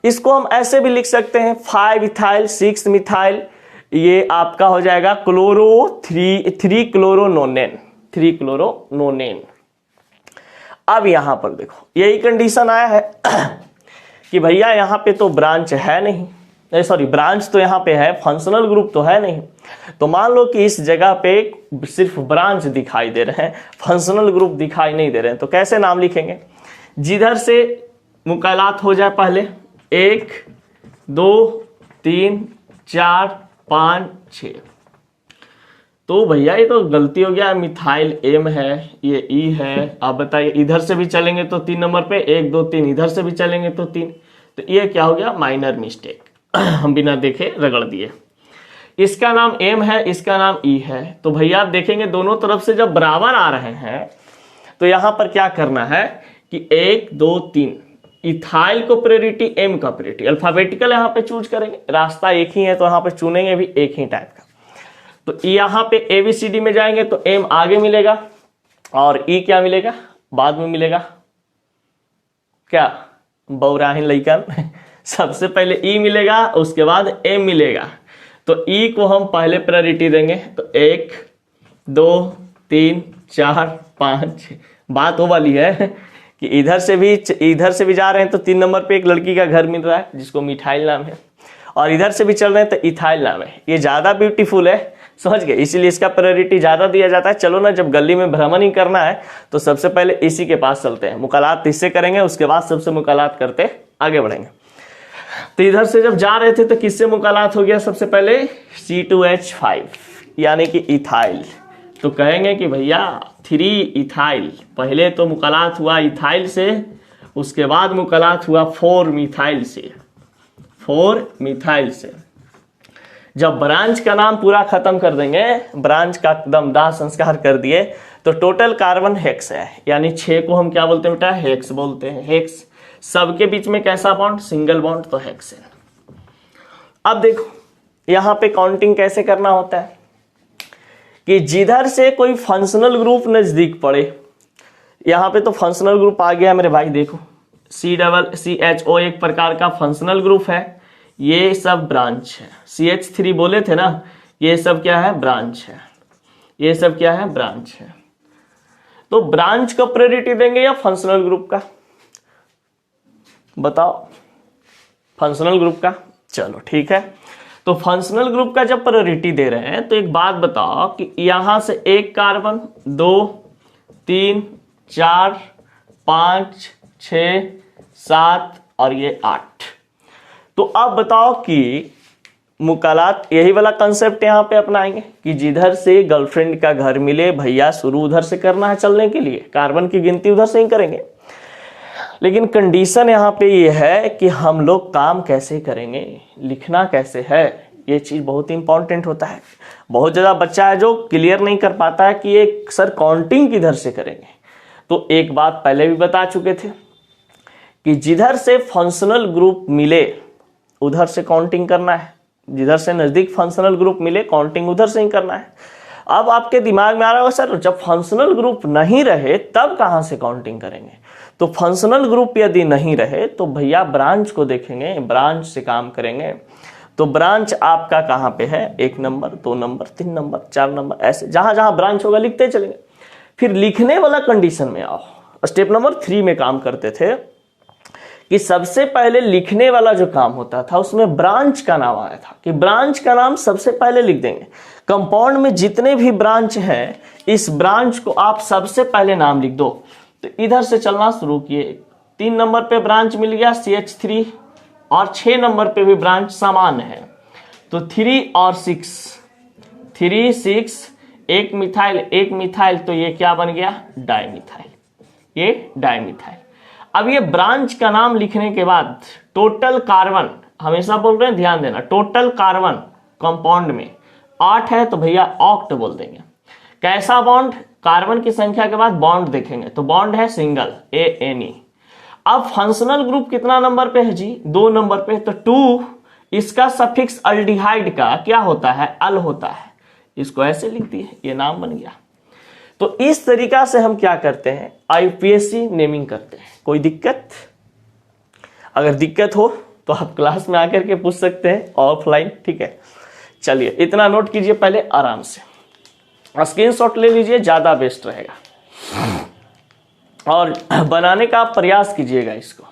Speaker 1: इसको हम ऐसे भी लिख सकते हैं 5 इथाइल 6 मिथाइल, ये आपका हो जाएगा क्लोरो 3 क्लोरोनोनेन, 3 क्लोरोनोनेन। अब यहां पर देखो यही कंडीशन आया है कि भैया यहाँ पे तो ब्रांच है नहीं, सॉरी ब्रांच तो यहाँ पे है, फंक्शनल ग्रुप तो है नहीं। तो मान लो कि इस जगह पे सिर्फ ब्रांच दिखाई दे रहे हैं, फंक्शनल ग्रुप दिखाई नहीं दे रहे हैं। तो कैसे नाम लिखेंगे, जिधर से मुकालात हो जाए पहले 1 2 3 4 5 6। तो भैया ये तो गलती हो गया, मिथाइल M है, ये E है। आप बताइए इधर से भी चलेंगे तो 3 नंबर पे 1 2 3, इधर से भी चलेंगे तो 3। तो ये क्या हो गया, माइनर मिस्टेक, हम बिना देखे रगड़ दिए। इसका नाम M है, इसका नाम E है। तो भैया आप देखेंगे दोनों तरफ से जब बराबर आ रहे हैं तो यहां पर क्या करना है कि 1 2 3 इथाइल को प्रायोरिटी, M का प्रायोरिटी, अल्फाबेटिकल यहाँ पे चूज करेंगे, रास्ता एक ही है तो यहाँ पे चुनेंगे भी एक ही टाइप का। तो यहाँ पे ABCD में जाएंगे तो M आगे मिलेगा और E क्या मिलेगा, बाद में मिलेगा। क्या बौराहीन लइकन सबसे पहले E मिलेगा उसके बाद M मिलेगा। तो ई को हम पहले प्रायोरिटी देंगे, तो 1 2 3 4 5। बात वो वाली है कि इधर से भी जा रहे हैं तो 3 नंबर पे एक लड़की का घर मिल रहा है जिसको मिठाइल नाम है, और इधर से भी चल रहे हैं तो इथाइल नाम है। ये ज्यादा ब्यूटीफुल है, समझ गए, इसीलिए इसका प्रायोरिटी ज्यादा दिया जाता है। चलो ना, जब गली में भ्रमण ही करना है तो सबसे पहले इसी के पास चलते हैं, मुकालात इससे करेंगे, उसके बाद सबसे मुकालात करते आगे बढ़ेंगे। तो इधर से जब जा रहे थे तो किससे मुकालात हो गया? सबसे पहले C2H5 यानी कि इथाइल। तो कहेंगे कि भैया 3 इथाइल, पहले तो मुकालात हुआ इथाइल से, उसके बाद मुकालात हुआ 4 मिथाइल से। 4 मिथाइल से जब ब्रांच का नाम पूरा खत्म कर देंगे, ब्रांच का एकदम दाह संस्कार कर दिए, तो टोटल कार्बन हेक्स है, यानी 6 को हम क्या बोलते हैं बेटा? हेक्स बोलते हैं। हेक्स सबके बीच में कैसा बॉन्ड? सिंगल बॉन्ड, तो हेक्सेन। अब देखो यहां पे काउंटिंग कैसे करना होता है कि जिधर से कोई फंक्शनल ग्रुप नजदीक पड़े, यहां पे तो फंक्शनल ग्रुप आ गया मेरे भाई, देखो CCHO एक प्रकार का फंक्शनल ग्रुप है, ये सब ब्रांच है। CH3 बोले थे ना, ये सब क्या है? ब्रांच है। ये सब क्या है? ब्रांच है। तो ब्रांच का प्रायोरिटी देंगे या फंक्शनल ग्रुप का? बताओ, फंक्शनल ग्रुप का। चलो ठीक है, तो फंक्शनल ग्रुप का जब प्रायोरिटी दे रहे हैं तो एक बात बताओ कि यहां से 1 कार्बन, 2 3 4 5 6 7 और ये 8। तो अब बताओ कि मुकालात यही वाला कंसेप्ट यहां पे अपनाएंगे कि जिधर से गर्लफ्रेंड का घर मिले, भैया शुरू उधर से करना है चलने के लिए, कार्बन की गिनती उधर से ही करेंगे। लेकिन कंडीशन यहाँ पे ये है कि हम लोग काम कैसे करेंगे, लिखना कैसे है, ये चीज बहुत इंपॉर्टेंट होता है। बहुत ज्यादा बच्चा है जो क्लियर नहीं कर पाता है कि ये सर काउंटिंग किधर से करेंगे। तो एक बात पहले भी बता चुके थे कि जिधर से फंक्शनल ग्रुप मिले उधर से काउंटिंग करना है, जिधर से नजदीक फंक्शनल ग्रुप मिले काउंटिंग उधर से ही करना है। अब आपके दिमाग में आ रहा होगा सर जब फंक्शनल ग्रुप नहीं रहे तब कहां से काउंटिंग करेंगे? तो फंक्शनल ग्रुप यदि नहीं रहे तो भैया ब्रांच को देखेंगे, ब्रांच से काम करेंगे। तो ब्रांच आपका कहां पे है? 1 नंबर, 2 नंबर, 3 नंबर, 4 नंबर, ऐसे जहां जहां ब्रांच होगा लिखते चलेंगे। फिर लिखने वाला कंडीशन में आओ, स्टेप नंबर 3 में काम करते थे कि सबसे पहले लिखने वाला जो काम होता था उसमें ब्रांच का नाम आया था कि ब्रांच का नाम सबसे पहले लिख देंगे। कंपाउंड में जितने भी ब्रांच हैं इस ब्रांच को आप सबसे पहले नाम लिख दो। तो इधर से चलना शुरू किए, 3 नंबर पे ब्रांच मिल गया CH3 और 6 नंबर पे भी ब्रांच समान है, तो 3 और 6, 3 6 एक मिथाइल, तो ये क्या बन गया? डाइमिथाइल, ये डाइमिथाइल। अब ये ब्रांच का नाम लिखने के बाद टोटल कार्बन, हमेशा बोल रहे हैं ध्यान देना, टोटल कार्बन कंपाउंड में 8 है तो भैया ऑक्ट बोल देंगे। कैसा बॉन्ड? कार्बन की संख्या के बाद बॉन्ड देखेंगे तो बॉन्ड है सिंगल, ANE। अब फंक्शनल ग्रुप कितना नंबर पे है जी? 2 नंबर पे, तो 2 इसका सफिक्स अल्डिहाइड का क्या होता है? अल होता है, इसको ऐसे लिख दिए, ये नाम बन गया। तो इस तरीका से हम क्या करते हैं? IUPAC नेमिंग करते हैं। कोई दिक्कत? अगर दिक्कत हो तो आप क्लास में आकर के पूछ सकते हैं ऑफलाइन, ठीक है। चलिए इतना नोट कीजिए पहले आराम से, स्क्रीनशॉट ले लीजिए, ज्यादा बेस्ट रहेगा और बनाने का प्रयास कीजिएगा इसको।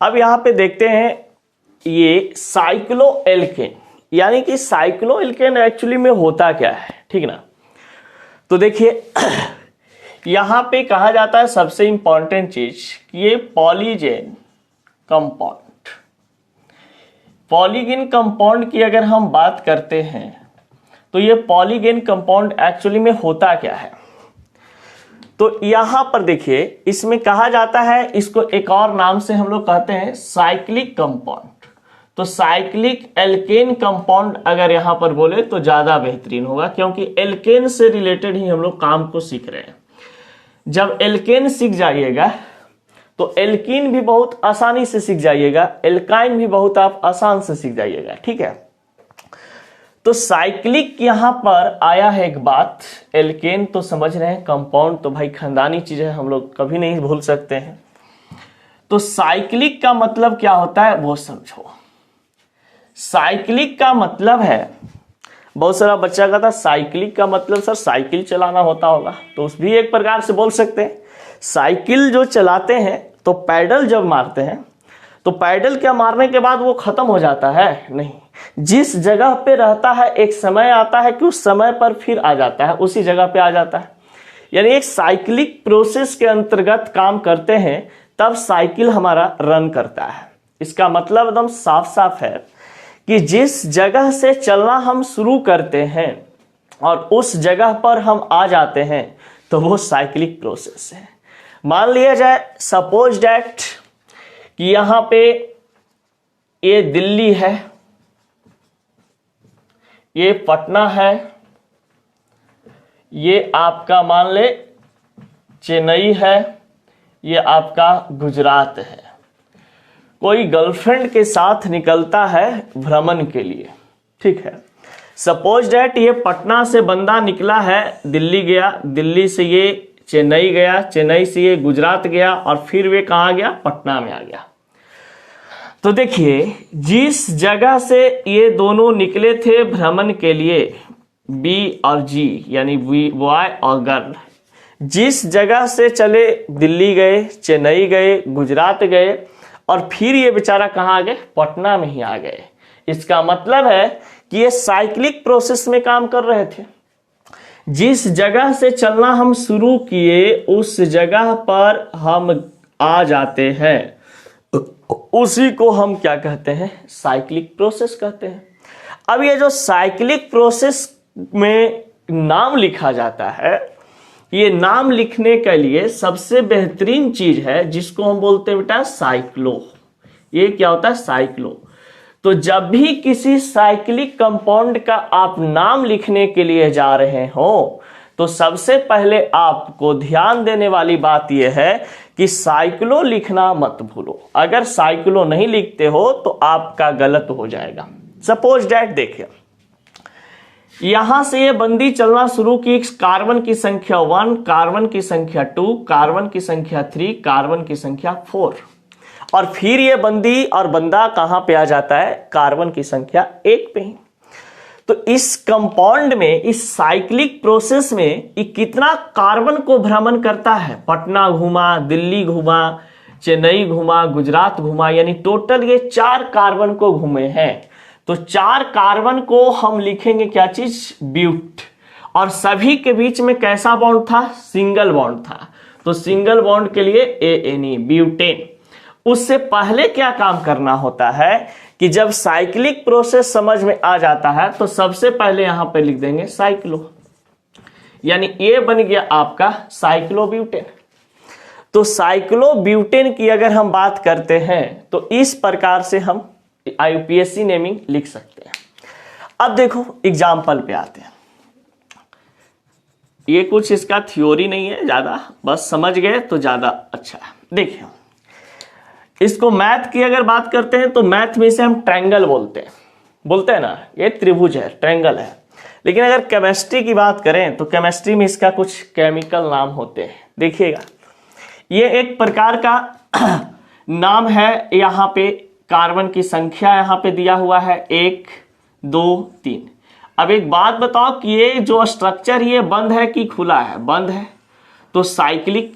Speaker 1: अब यहां पे देखते हैं ये साइक्लोएल्केन, यानी कि साइक्लोएल्केन एक्चुअली में होता क्या है, ठीक ना। तो देखिए यहां पे कहा जाता है सबसे इंपॉर्टेंट चीज कि ये पॉलीजेन कंपाउंड, पॉलीगेन कंपाउंड की अगर हम बात करते हैं तो ये पॉलीगेन कंपाउंड एक्चुअली में होता क्या है? तो यहां पर देखिए इसमें कहा जाता है, इसको एक और नाम से हम लोग कहते हैं साइक्लिक कंपाउंड। तो साइक्लिक एल्केन कंपाउंड अगर यहां पर बोले तो ज्यादा बेहतरीन होगा, क्योंकि एल्केन से रिलेटेड ही हम लोग काम को सीख रहे हैं। जब एल्केन सीख जाइएगा तो एल्कीन भी बहुत आसानी से सीख जाइएगा, एल्काइन भी बहुत आप आसान से सीख जाइएगा, ठीक है। तो साइक्लिक यहां पर आया है एक बात, एल्केन तो समझ रहे हैं, कंपाउंड तो भाई खानदानी चीज है, हम लोग कभी नहीं भूल सकते हैं। तो साइक्लिक का मतलब क्या होता है वो समझो। साइक्लिक का मतलब है, बहुत सारा बच्चा कहता साइक्लिक का मतलब सर साइकिल चलाना होता होगा, तो उस भी एक प्रकार से बोल सकते हैं। साइकिल जो चलाते हैं तो पैडल जब मारते हैं तो पैडल क्या मारने के बाद वो खत्म हो जाता है? नहीं, जिस जगह पे रहता है एक समय आता है कि उस समय पर फिर आ जाता है, उसी जगह पे आ जाता है। यानी एक साइक्लिक प्रोसेस के अंतर्गत काम करते हैं तब साइकिल हमारा रन करता है। इसका मतलब एकदम साफ साफ है कि जिस जगह से चलना हम शुरू करते हैं और उस जगह पर हम आ जाते हैं तो वो साइक्लिक प्रोसेस है। मान लिया जाए सपोज डैट कि यहां पे ये दिल्ली है, ये पटना है, ये आपका मान ले चेन्नई है, ये आपका गुजरात है। कोई गर्लफ्रेंड के साथ निकलता है भ्रमण के लिए, ठीक है। सपोज डैट ये पटना से बंदा निकला है, दिल्ली गया, दिल्ली से ये चेन्नई गया, चेन्नई से ये गुजरात गया और फिर वे कहाँ गया? पटना में आ गया। तो देखिए जिस जगह से ये दोनों निकले थे भ्रमण के लिए, बी और जी यानी बॉय और गर्ल, जिस जगह से चले दिल्ली गए, चेन्नई गए, गुजरात गए और फिर ये बेचारा कहाँ आ गए? पटना में ही आ गए। इसका मतलब है कि ये साइक्लिक प्रोसेस में काम कर रहे थे। जिस जगह से चलना हम शुरू किए उस जगह पर हम आ जाते हैं, उसी को हम क्या कहते हैं? साइक्लिक प्रोसेस कहते हैं। अब ये जो साइक्लिक प्रोसेस में नाम लिखा जाता है, ये नाम लिखने के लिए सबसे बेहतरीन चीज है जिसको हम बोलते हैं बेटा साइक्लो। ये क्या होता है? साइक्लो। तो जब भी किसी साइक्लिक कंपाउंड का आप नाम लिखने के लिए जा रहे हो तो सबसे पहले आपको ध्यान देने वाली बात यह है कि साइक्लो लिखना मत भूलो। अगर साइक्लो नहीं लिखते हो तो आपका गलत हो जाएगा। सपोज डैट देखिए यहां से ये बंदी चलना शुरू की, कार्बन की संख्या 1, कार्बन की संख्या 2, कार्बन की संख्या 3, कार्बन की संख्या 4 और फिर ये बंदी और बंदा कहां पे आ जाता है? कार्बन की संख्या 1 पे ही। तो इस कंपाउंड में, इस साइक्लिक प्रोसेस में ये कितना कार्बन को भ्रमण करता है? पटना घूमा, दिल्ली घूमा, चेन्नई घूमा, गुजरात घूमा, यानी टोटल ये 4 कार्बन को घूमे हैं। तो 4 कार्बन को हम लिखेंगे क्या चीज? ब्यूट। और सभी के बीच में कैसा बॉन्ड था? सिंगल बॉन्ड था। तो सिंगल बॉन्ड के लिए ANE, ब्यूटेन। उससे पहले क्या काम करना होता है कि जब साइक्लिक प्रोसेस समझ में आ जाता है तो सबसे पहले यहां पे लिख देंगे साइक्लो, यानी ये बन गया आपका साइक्लोब्यूटेन। तो साइक्लोब्यूटेन की अगर हम बात करते हैं तो इस प्रकार से हम IUPAC नेमिंग लिख सकते हैं। अब देखो एग्जाम्पल पे आते हैं। ये कुछ इसका थ्योरी नहीं है ज्यादा, बस समझ गए तो ज्यादा अच्छा है। देखिए इसको मैथ की अगर बात करते हैं तो मैथ में इसे हम ट्रायंगल बोलते हैं ना, ये त्रिभुज है, ट्रायंगल है। लेकिन अगर केमिस्ट्री की बात करें तो केमिस्ट्री में इसका कुछ केमिकल नाम होते हैं। देखिएगा ये एक प्रकार का नाम है। यहाँ पे कार्बन की संख्या यहाँ पे दिया हुआ है 1, 2, 3। अब एक बात बताओ कि ये जो स्ट्रक्चर ये बंद है कि खुला है? बंद है। तो साइक्लिक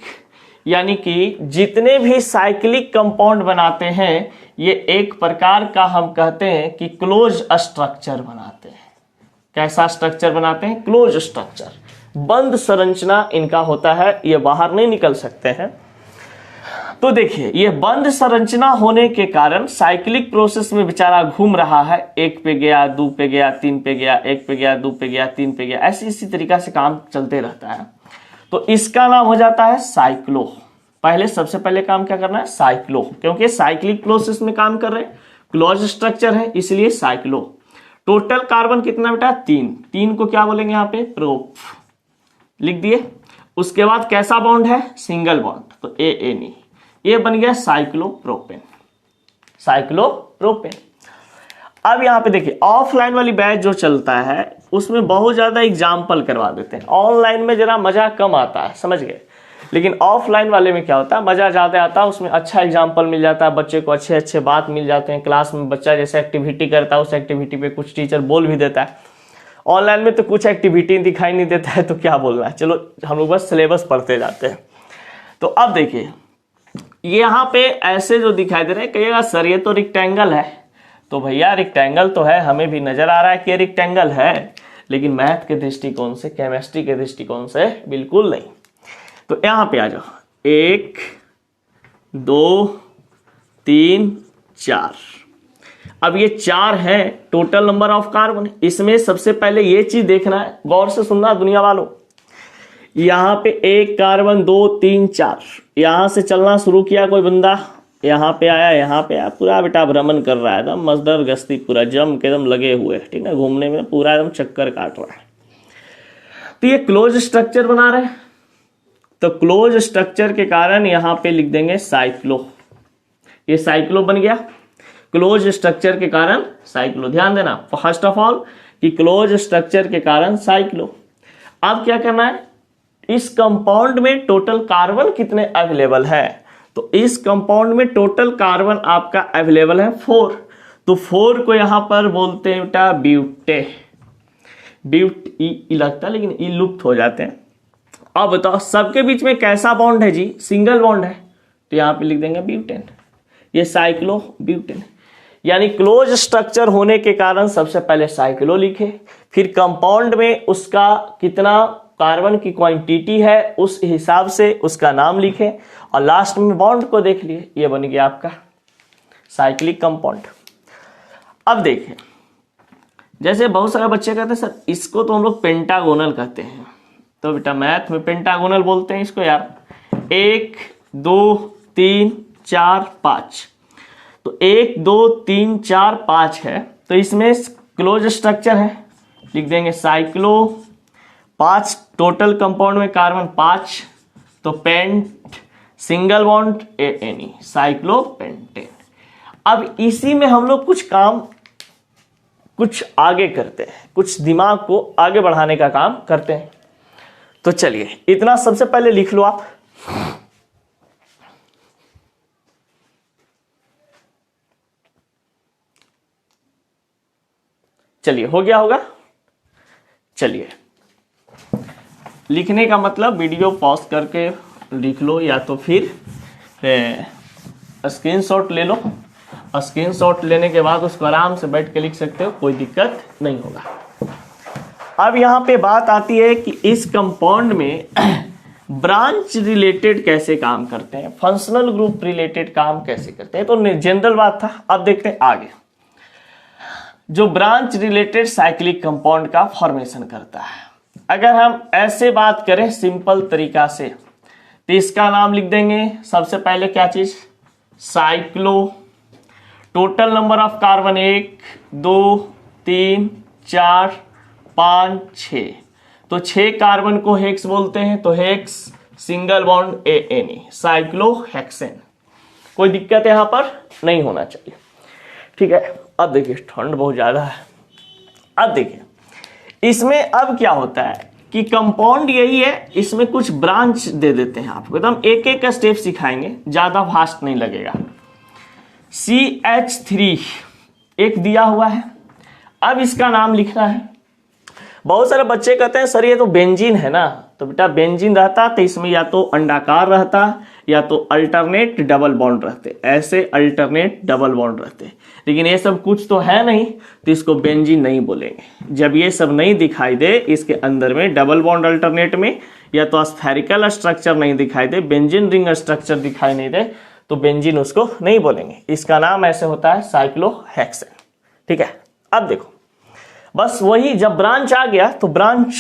Speaker 1: यानी कि जितने भी साइक्लिक कंपाउंड बनाते हैं ये एक प्रकार का हम कहते हैं कि क्लोज स्ट्रक्चर बनाते हैं। कैसा स्ट्रक्चर बनाते हैं? क्लोज स्ट्रक्चर, बंद संरचना इनका होता है, ये बाहर नहीं निकल सकते हैं। तो देखिए ये बंद संरचना होने के कारण साइक्लिक प्रोसेस में बेचारा घूम रहा है, 1 पे गया, 2 पे गया, 3 पे गया, 1 पे गया, 2 पे गया, 3 पे गया, ऐसी इसी तरीका से काम चलते रहता है। तो इसका नाम हो जाता है साइक्लो। पहले सबसे पहले काम क्या करना है? साइक्लो, क्योंकि साइक्लिक प्रोसेस में काम कर रहे हैं, क्लोज स्ट्रक्चर है इसलिए साइक्लो। टोटल कार्बन कितना बेटा? 3 को क्या बोलेंगे यहाँ पे? प्रोप लिख दिए। उसके बाद कैसा बॉन्ड है? सिंगल बॉन्ड, तो ANE। ये बन गया साइक्लोप्रोपेन। अब यहाँ पे देखिए ऑफलाइन वाली बैच जो चलता है उसमें बहुत ज्यादा एग्जाम्पल करवा देते हैं, ऑनलाइन में जरा मजा कम आता है, समझ गए। लेकिन ऑफलाइन वाले में क्या होता है, मजा ज्यादा आता है, उसमें अच्छा एग्जाम्पल मिल जाता है, बच्चे को अच्छे अच्छे बात मिल जाते हैं, क्लास में बच्चा जैसे एक्टिविटी करता है उस एक्टिविटी पे कुछ टीचर बोल भी देता है। ऑनलाइन में तो कुछ एक्टिविटी दिखाई नहीं देता है, तो क्या बोलना है, चलो हम लोग बस सिलेबस पढ़ते जाते हैं। तो अब देखिए यहाँ पे ऐसे जो दिखाई दे रहे हैं, कहिएगा सर ये तो रेक्टेंगल है, तो भैया रेक्टेंगल तो है, हमें भी नजर आ रहा है कि रेक्टेंगल है, लेकिन मैथ के दृष्टिकोण से, केमिस्ट्री के दृष्टिकोण से बिल्कुल नहीं। तो यहां पे आ जाओ, 1 2 3 4। अब ये 4 है टोटल नंबर ऑफ कार्बन। इसमें सबसे पहले ये चीज देखना है, गौर से सुनना दुनिया वालों, यहां पे 1 कार्बन 2 3 4, यहां से चलना शुरू किया कोई बंदा, यहाँ पे आया, यहाँ पे आया, पूरा बेटा भ्रमण कर रहा है, एकदम मजदर गश्ती पूरा जम के एकदम लगे हुए, ठीक है, घूमने में पूरा एकदम चक्कर काट रहा है। तो ये क्लोज स्ट्रक्चर बना रहे हैं, तो क्लोज स्ट्रक्चर के कारण यहाँ पे लिख देंगे साइक्लो, ये साइक्लो बन गया, क्लोज स्ट्रक्चर के कारण साइक्लो। ध्यान देना फर्स्ट ऑफ ऑल कि क्लोज स्ट्रक्चर के कारण साइक्लो। अब क्या करना है, इस कंपाउंड में टोटल कार्बन कितने अवेलेबल है, तो इस कंपाउंड में टोटल कार्बन आपका अवेलेबल है 4, तो 4 को यहां पर बोलते हैं बेटा ब्यूटे, ब्यूट ई लगता है लेकिन ई लुप्त हो जाते हैं। अब बताओ सबके बीच में कैसा बॉन्ड है जी, सिंगल बॉन्ड है, तो यहां पे लिख देंगे ब्यूटेन, ये साइक्लो ब्यूटेन। यानी क्लोज स्ट्रक्चर होने के कारण सबसे पहले साइक्लो लिखे, फिर कंपाउंड में उसका कितना कार्बन की क्वांटिटी है उस हिसाब से उसका नाम लिखे, और लास्ट में बॉन्ड को देख लिए, ये बन गया आपका साइक्लिक कंपाउंड। अब देखिए जैसे बहुत सारे बच्चे कहते हैं सर इसको तो हम लोग पेंटागोनल कहते हैं, तो बेटा मैथ में पेंटागोनल बोलते हैं इसको यार, 1 2 3 4 5, तो 1 2 3 4 5 है, तो इसमें क्लोज स्ट्रक्चर है, लिख देंगे साइक्लो, 5 टोटल कंपाउंड में कार्बन 5, तो pent single bond ane cyclopentane. अब इसी में हम लोग कुछ काम कुछ आगे करते हैं, कुछ दिमाग को आगे बढ़ाने का काम करते हैं। तो चलिए इतना सबसे पहले लिख लो आप, चलिए हो गया होगा। चलिए लिखने का मतलब वीडियो पॉज करके लिख लो, या तो फिर स्क्रीनशॉट ले लो, स्क्रीनशॉट लेने के बाद उसको आराम से बैठ के लिख सकते हो, कोई दिक्कत नहीं होगा। अब यहाँ पे बात आती है कि इस कंपाउंड में ब्रांच रिलेटेड कैसे काम करते हैं, फंक्शनल ग्रुप रिलेटेड काम कैसे करते हैं, तो जनरल बात था। अब देखते हैं आगे, जो ब्रांच रिलेटेड साइक्लिक कंपाउंड का फॉर्मेशन करता है। अगर हम ऐसे बात करें सिंपल तरीका से, तो इसका नाम लिख देंगे सबसे पहले क्या चीज, cyclo, total number of carbon 1 2 3 4 5 6, तो 6 कार्बन को हेक्स बोलते हैं, तो hex single bond any cyclohexane. कोई दिक्कत यहां पर नहीं होना चाहिए, ठीक है। अब देखिए ठंड बहुत ज्यादा है। अब देखिए इसमें अब क्या होता है कि कंपाउंड यही है, इसमें कुछ ब्रांच दे देते हैं आपको, एकदम एक एक का स्टेप सिखाएंगे, ज्यादा फास्ट नहीं लगेगा। CH3 एक दिया हुआ है, अब इसका नाम लिखना है। बहुत सारे बच्चे कहते हैं सर ये तो बेंजीन है ना, तो बेटा बेंजीन रहता तो इसमें या तो अंडाकार रहता या तो अल्टरनेट डबल बॉन्ड रहते, ऐसे अल्टरनेट डबल बॉन्ड रहते, लेकिन ये सब कुछ तो है नहीं, तो इसको बेंजीन नहीं बोलेंगे। जब ये सब नहीं दिखाई दे, इसके अंदर में डबल बॉन्ड अल्टरनेट में या तो स्फेरिकल स्ट्रक्चर नहीं दिखाई दे, बेंजीन रिंग स्ट्रक्चर दिखाई नहीं दे, तो बेंजीन उसको नहीं बोलेंगे, इसका नाम ऐसे होता है साइक्लोहेक्सेन, ठीक है। अब देखो बस वही, जब ब्रांच आ गया तो ब्रांच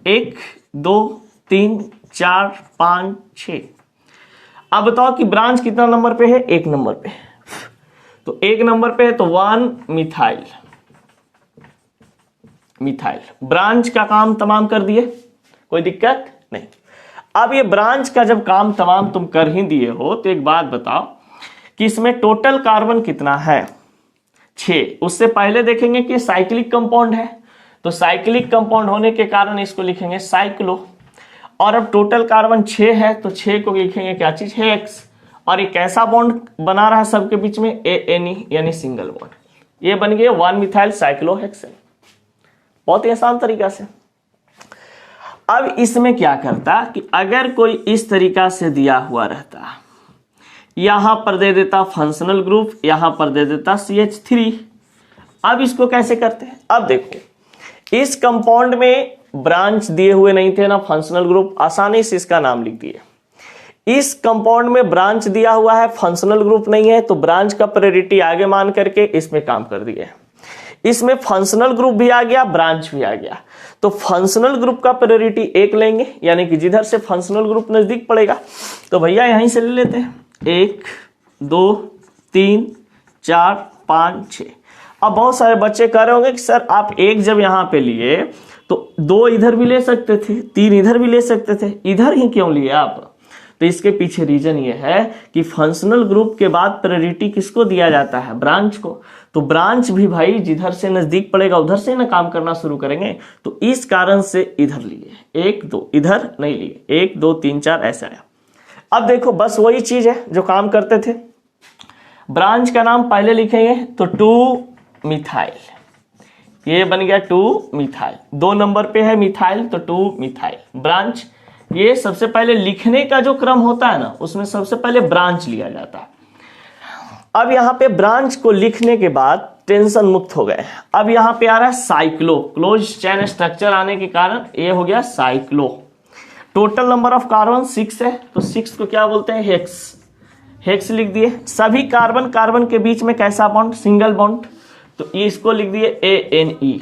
Speaker 1: 1 2 3 4 5 6। अब बताओ कि ब्रांच कितना नंबर पे है, 1 नंबर पे, तो 1 नंबर पे है तो 1 मिथाइल, मिथाइल ब्रांच का काम तमाम कर दिए, कोई दिक्कत नहीं। अब ये ब्रांच का जब काम तमाम तुम कर ही दिए हो, तो एक बात बताओ कि इसमें टोटल कार्बन कितना है, 6। उससे पहले देखेंगे कि साइक्लिक कंपाउंड है, तो साइक्लिक कंपाउंड होने के कारण इसको लिखेंगे साइक्लो। और अब टोटल कार्बन 6 है तो 6 को लिखेंगे क्या चीज है X, और एक ऐसा बॉन्ड बना रहा है सबके बीच में ANE यानी सिंगल बॉन्ड, ये बन गया 1 मिथाइल साइक्लोहेक्सेन। बहुत ही आसान तरीका से। अब इसमें क्या करता कि अगर कोई इस तरीका से दिया हुआ रहता, यहां पर दे देता फंक्शनल ग्रुप, यहां पर दे देता CH3। अब इसको कैसे करते हैं, अब देखो इस कंपाउंड में ब्रांच दिए हुए नहीं थे ना फंक्शनल ग्रुप, आसानी से इसका नाम लिख दिए। इस कंपाउंड में ब्रांच दिया हुआ है, फंक्शनल ग्रुप नहीं है, तो ब्रांच का प्रायोरिटी आगे मान करके इसमें काम कर दिए। इसमें फंक्शनल ग्रुप भी आ गया, ब्रांच भी आ गया, तो फंक्शनल ग्रुप का प्रायोरिटी 1 लेंगे, यानी कि जिधर से फंक्शनल ग्रुप नजदीक पड़ेगा तो भैया यहीं से ले लेते हैं 1 2 3 4 5 6। अब बहुत सारे बच्चे कह रहे होंगे कि सर आप 1 जब यहां पे लिए तो 2 इधर भी ले सकते थे, 3 इधर भी ले सकते थे, इधर ही क्यों लिए आप? तो इसके पीछे रीजन ये है कि फंक्शनल ग्रुप के बाद प्रायोरिटी किसको दिया जाता है, ब्रांच को। तो ब्रांच भी भाई जिधर से नजदीक पड़ेगा उधर से ना काम करना शुरू करेंगे, तो इस कारण से इधर लिए 1 2, इधर नहीं लिए 1 2 3 4 ऐसा आया। अब देखो बस वही चीज है जो काम करते थे, ब्रांच का नाम पहले लिखेंगे तो 2 मिथाइल, ये बन गया 2 मिथाइल, 2 नंबर पे है मिथाइल तो 2 मिथाइल। ब्रांच ये सबसे पहले लिखने का जो क्रम होता है ना उसमें सबसे पहले ब्रांच लिया जाता है। अब यहाँ पे ब्रांच को लिखने के बाद टेंशन मुक्त हो गए। अब यहाँ पे आ रहा है साइक्लो, क्लोज चेन स्ट्रक्चर आने के कारण ये हो गया cyclo. Total number of carbon 6 है तो 6 को क्या बोलते हैं, हेक्स, हेक्स लिख दिए। सभी कार्बन कार्बन के बीच में कैसा बॉन्ड, सिंगल बॉन्ड, तो ये इसको लिख दिए ANE।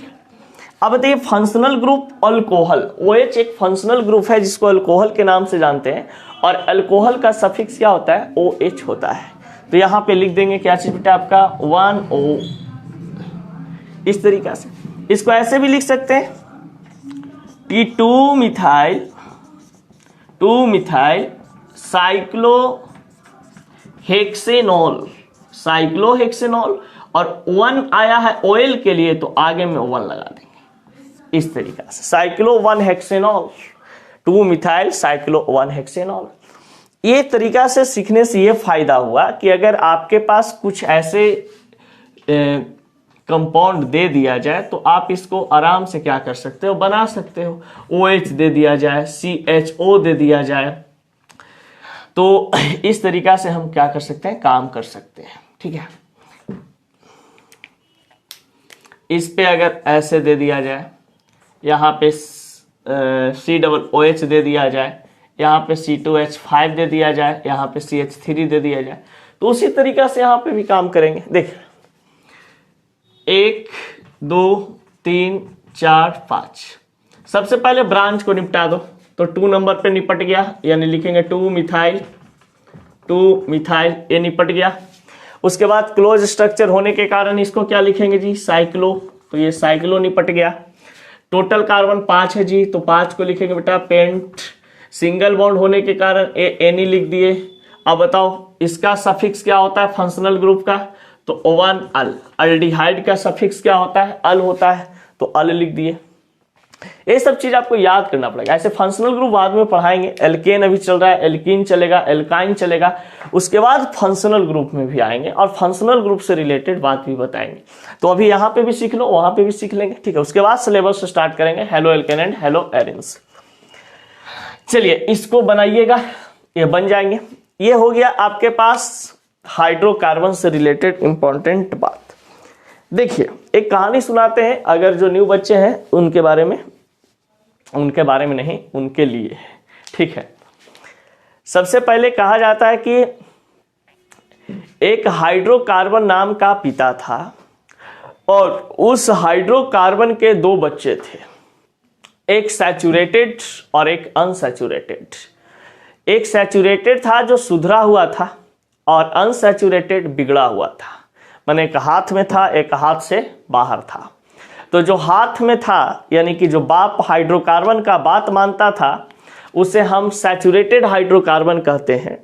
Speaker 1: अब बताइए फंक्शनल ग्रुप अल्कोहल, OH एक फंक्शनल ग्रुप है जिसको अल्कोहल के नाम से जानते हैं, और अल्कोहल का सफिक्स क्या होता है, OH होता है। तो यहां पे लिख देंगे क्या चीज बेटा आपका 1O, इस तरीका से। इसको ऐसे भी लिख सकते हैं कि 2 मिथाइल साइक्लोहेक्सेनॉल, साइक्लोहेक्सेनॉल, और 1 आया है ऑयल के लिए तो आगे में 1 लगा देंगे, इस तरीका से cyclo 1 hexanol, 2 methyl cyclo 1 hexanol. ये तरीका से सीखने से ये फायदा हुआ कि अगर आपके पास कुछ ऐसे कंपाउंड दे दिया जाए तो आप इसको आराम से क्या कर सकते हो, बना सकते हो। OH दे दिया जाए, CHO दे दिया जाए, तो इस तरीका से हम क्या कर सकते हैं, काम कर सकते हैं। ठीक है, इस पे अगर ऐसे दे दिया जाए, यहाँ पे COOH दे दिया जाए, यहाँ पे C2H5 दे दिया जाए, यहाँ पे CH3 दे दिया जाए, तो उसी तरीका से यहाँ पे भी काम करेंगे। देखिए 1 2 3 4 5, सबसे पहले ब्रांच को निपटा दो, तो 2 नंबर पे निपट गया, यानी लिखेंगे 2 मिथाइल, ये निपट गया। उसके बाद क्लोज स्ट्रक्चर होने के कारण इसको क्या लिखेंगे जी, साइक्लो, तो ये साइक्लो निपट गया। टोटल कार्बन 5 है जी, तो 5 को लिखेंगे बेटा पेंट, सिंगल बॉन्ड होने के कारण ANE लिख दिए। अब बताओ इसका सफिक्स क्या होता है फंक्शनल ग्रुप का, तो 1 अल। अल्डिहाइड का सफिक्स क्या होता है, अल होता है, तो अल लिख दिए। ये सब चीज आपको याद करना पड़ेगा। ऐसे फंक्शनल ग्रुप बाद में पढ़ाएंगे, एल्केन अभी चल रहा है, एल्कीन चलेगा, एल्काइन चलेगा, उसके बाद फंक्शनल ग्रुप में भी आएंगे और फंक्शनल ग्रुप से रिलेटेड बात भी बताएंगे। तो अभी यहाँ पे भी सीख लो, वहां पे भी सीख लेंगे, ठीक है। उसके बाद सिलेबस स्टार्ट करेंगे, halo alkane and hello arenes. चलिए इसको बनाइएगा, ये बन जाएंगे। ये हो गया आपके पास हाइड्रोकार्बन से रिलेटेड इंपॉर्टेंट बात। देखिए एक कहानी सुनाते हैं, अगर जो न्यू बच्चे हैं उनके बारे में नहीं, उनके लिए, ठीक है। सबसे पहले कहा जाता है कि एक हाइड्रोकार्बन नाम का पिता था और उस हाइड्रोकार्बन के 2 बच्चे थे, एक सैचुरेटेड और एक अनसैचुरेटेड। एक सैचुरेटेड था जो सुधरा हुआ था और अनसैचुरेटेड बिगड़ा हुआ था, माने एक हाथ में था एक हाथ से बाहर था। तो जो हाथ में था यानी कि जो बाप हाइड्रोकार्बन का बात मानता था उसे हम सैचुरेटेड हाइड्रोकार्बन कहते हैं,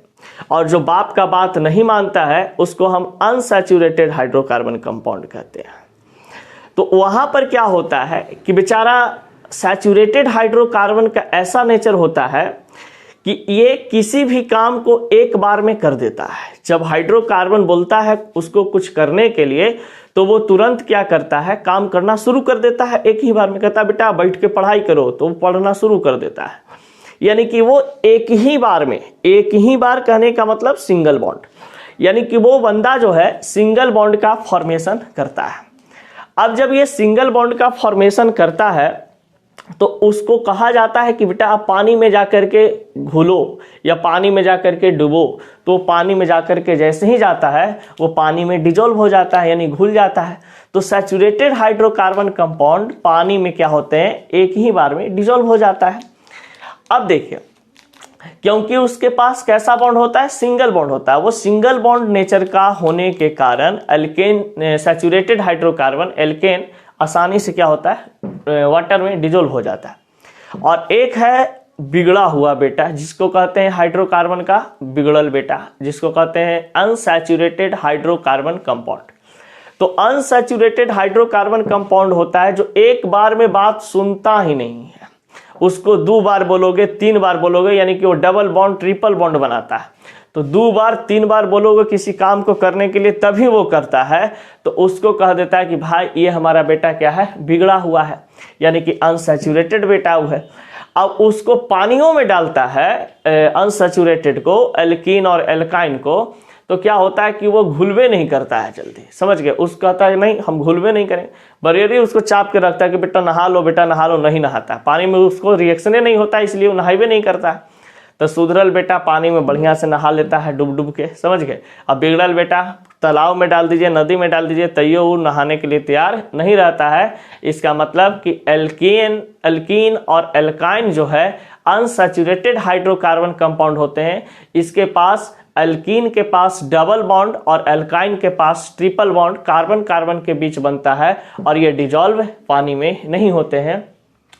Speaker 1: और जो बाप का बात नहीं मानता है उसको हम अनसैचुरेटेड हाइड्रोकार्बन कंपाउंड कहते हैं। तो वहां पर क्या होता है कि बेचारा सैचुरेटेड हाइड्रोकार्बन का ऐसा नेचर होता है कि ये किसी भी काम को एक बार में कर देता है। जब हाइड्रोकार्बन बोलता है उसको कुछ करने के लिए तो वो तुरंत क्या करता है, काम करना शुरू कर देता है, एक ही बार में कहता है बेटा बैठ के पढ़ाई करो तो वो पढ़ना शुरू कर देता है। यानी कि वो एक ही बार कहने का मतलब सिंगल बॉन्ड, यानी कि वो बंदा जो है सिंगल बॉन्ड का फॉर्मेशन करता है। अब जब ये सिंगल बॉन्ड का फॉर्मेशन करता है तो उसको कहा जाता है कि बेटा आप पानी में जाकर के घुलो या पानी में जाकर के डुबो, तो पानी में जाकर के जैसे ही जाता है वो पानी में डिजोल्व हो जाता है, यानी घुल जाता है। तो सैचुरेटेड हाइड्रोकार्बन कंपाउंड पानी में क्या होते हैं, एक ही बार में डिजोल्व हो जाता है। अब देखिए, क्योंकि उसके पास कैसा बॉन्ड होता है, सिंगल बॉन्ड होता है, वो सिंगल बॉन्ड नेचर का होने के कारण एल्केन, सैचुरेटेड हाइड्रोकार्बन एल्केन आसानी से क्या होता है, वाटर में डिजोल्व हो जाता है। और एक है बिगड़ा हुआ बेटा, जिसको कहते हैं हाइड्रोकार्बन का बिगड़ल बेटा, जिसको कहते हैं अनसैचुरेटेड हाइड्रोकार्बन कंपाउंड। तो अनसैचुरेटेड हाइड्रोकार्बन कंपाउंड होता है जो एक बार में बात सुनता ही नहीं है, उसको 2 बार बोलोगे 3 बार बोलोगे, यानी कि वो डबल बॉन्ड ट्रिपल बॉन्ड बनाता है। तो 2 बार 3 बार बोलोगे किसी काम को करने के लिए तभी वो करता है, तो उसको कह देता है कि भाई ये हमारा बेटा क्या है, बिगड़ा हुआ है, यानी कि अनसैचुरेटेड बेटा वो है। अब उसको पानियों में डालता है अनसैचुरेटेड को, एल्कीन और एल्काइन को, तो क्या होता है कि वो घुलवे नहीं करता है जल्दी, समझ गए। उसको कहता है नहीं हम घुलवे नहीं करें, बरेरी उसको चाप के रखता है कि बेटा नहा लो, बेटा नहा लो, नहीं नहाता है पानी में, उसको रिएक्शने नहीं होता, इसलिए वो नहावे नहीं करता है। तो सुधरल बेटा पानी में बढ़िया से नहा लेता है डूब डूब के, समझ गए। अब बिगड़ल बेटा तालाब में डाल दीजिए, नदी में डाल दीजिए, तैयो वो नहाने के लिए तैयार नहीं रहता है। इसका मतलब कि एल्कीन और एल्काइन जो है अनसैचुरेटेड हाइड्रोकार्बन कंपाउंड होते हैं। इसके पास, एल्कीन के पास डबल बॉन्ड और एल्काइन के पास ट्रिपल बॉन्ड कार्बन कार्बन के बीच बनता है, और ये डिजॉल्व पानी में नहीं होते हैं।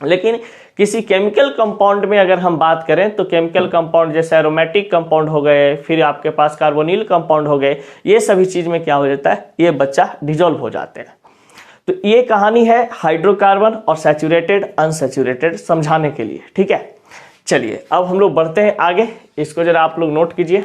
Speaker 1: लेकिन किसी केमिकल कंपाउंड में अगर हम बात करें तो केमिकल कंपाउंड जैसे एरोमेटिक कंपाउंड हो गए, फिर आपके पास कार्बोनिल कंपाउंड हो गए, ये सभी चीज में क्या हो जाता है, ये बच्चा डिजोल्व हो जाते हैं। तो ये कहानी है हाइड्रोकार्बन और सैचुरेटेड अनसैचुरेटेड समझाने के लिए, ठीक है। चलिए अब हम लोग बढ़ते हैं आगे, इसको जरा आप लोग नोट कीजिए।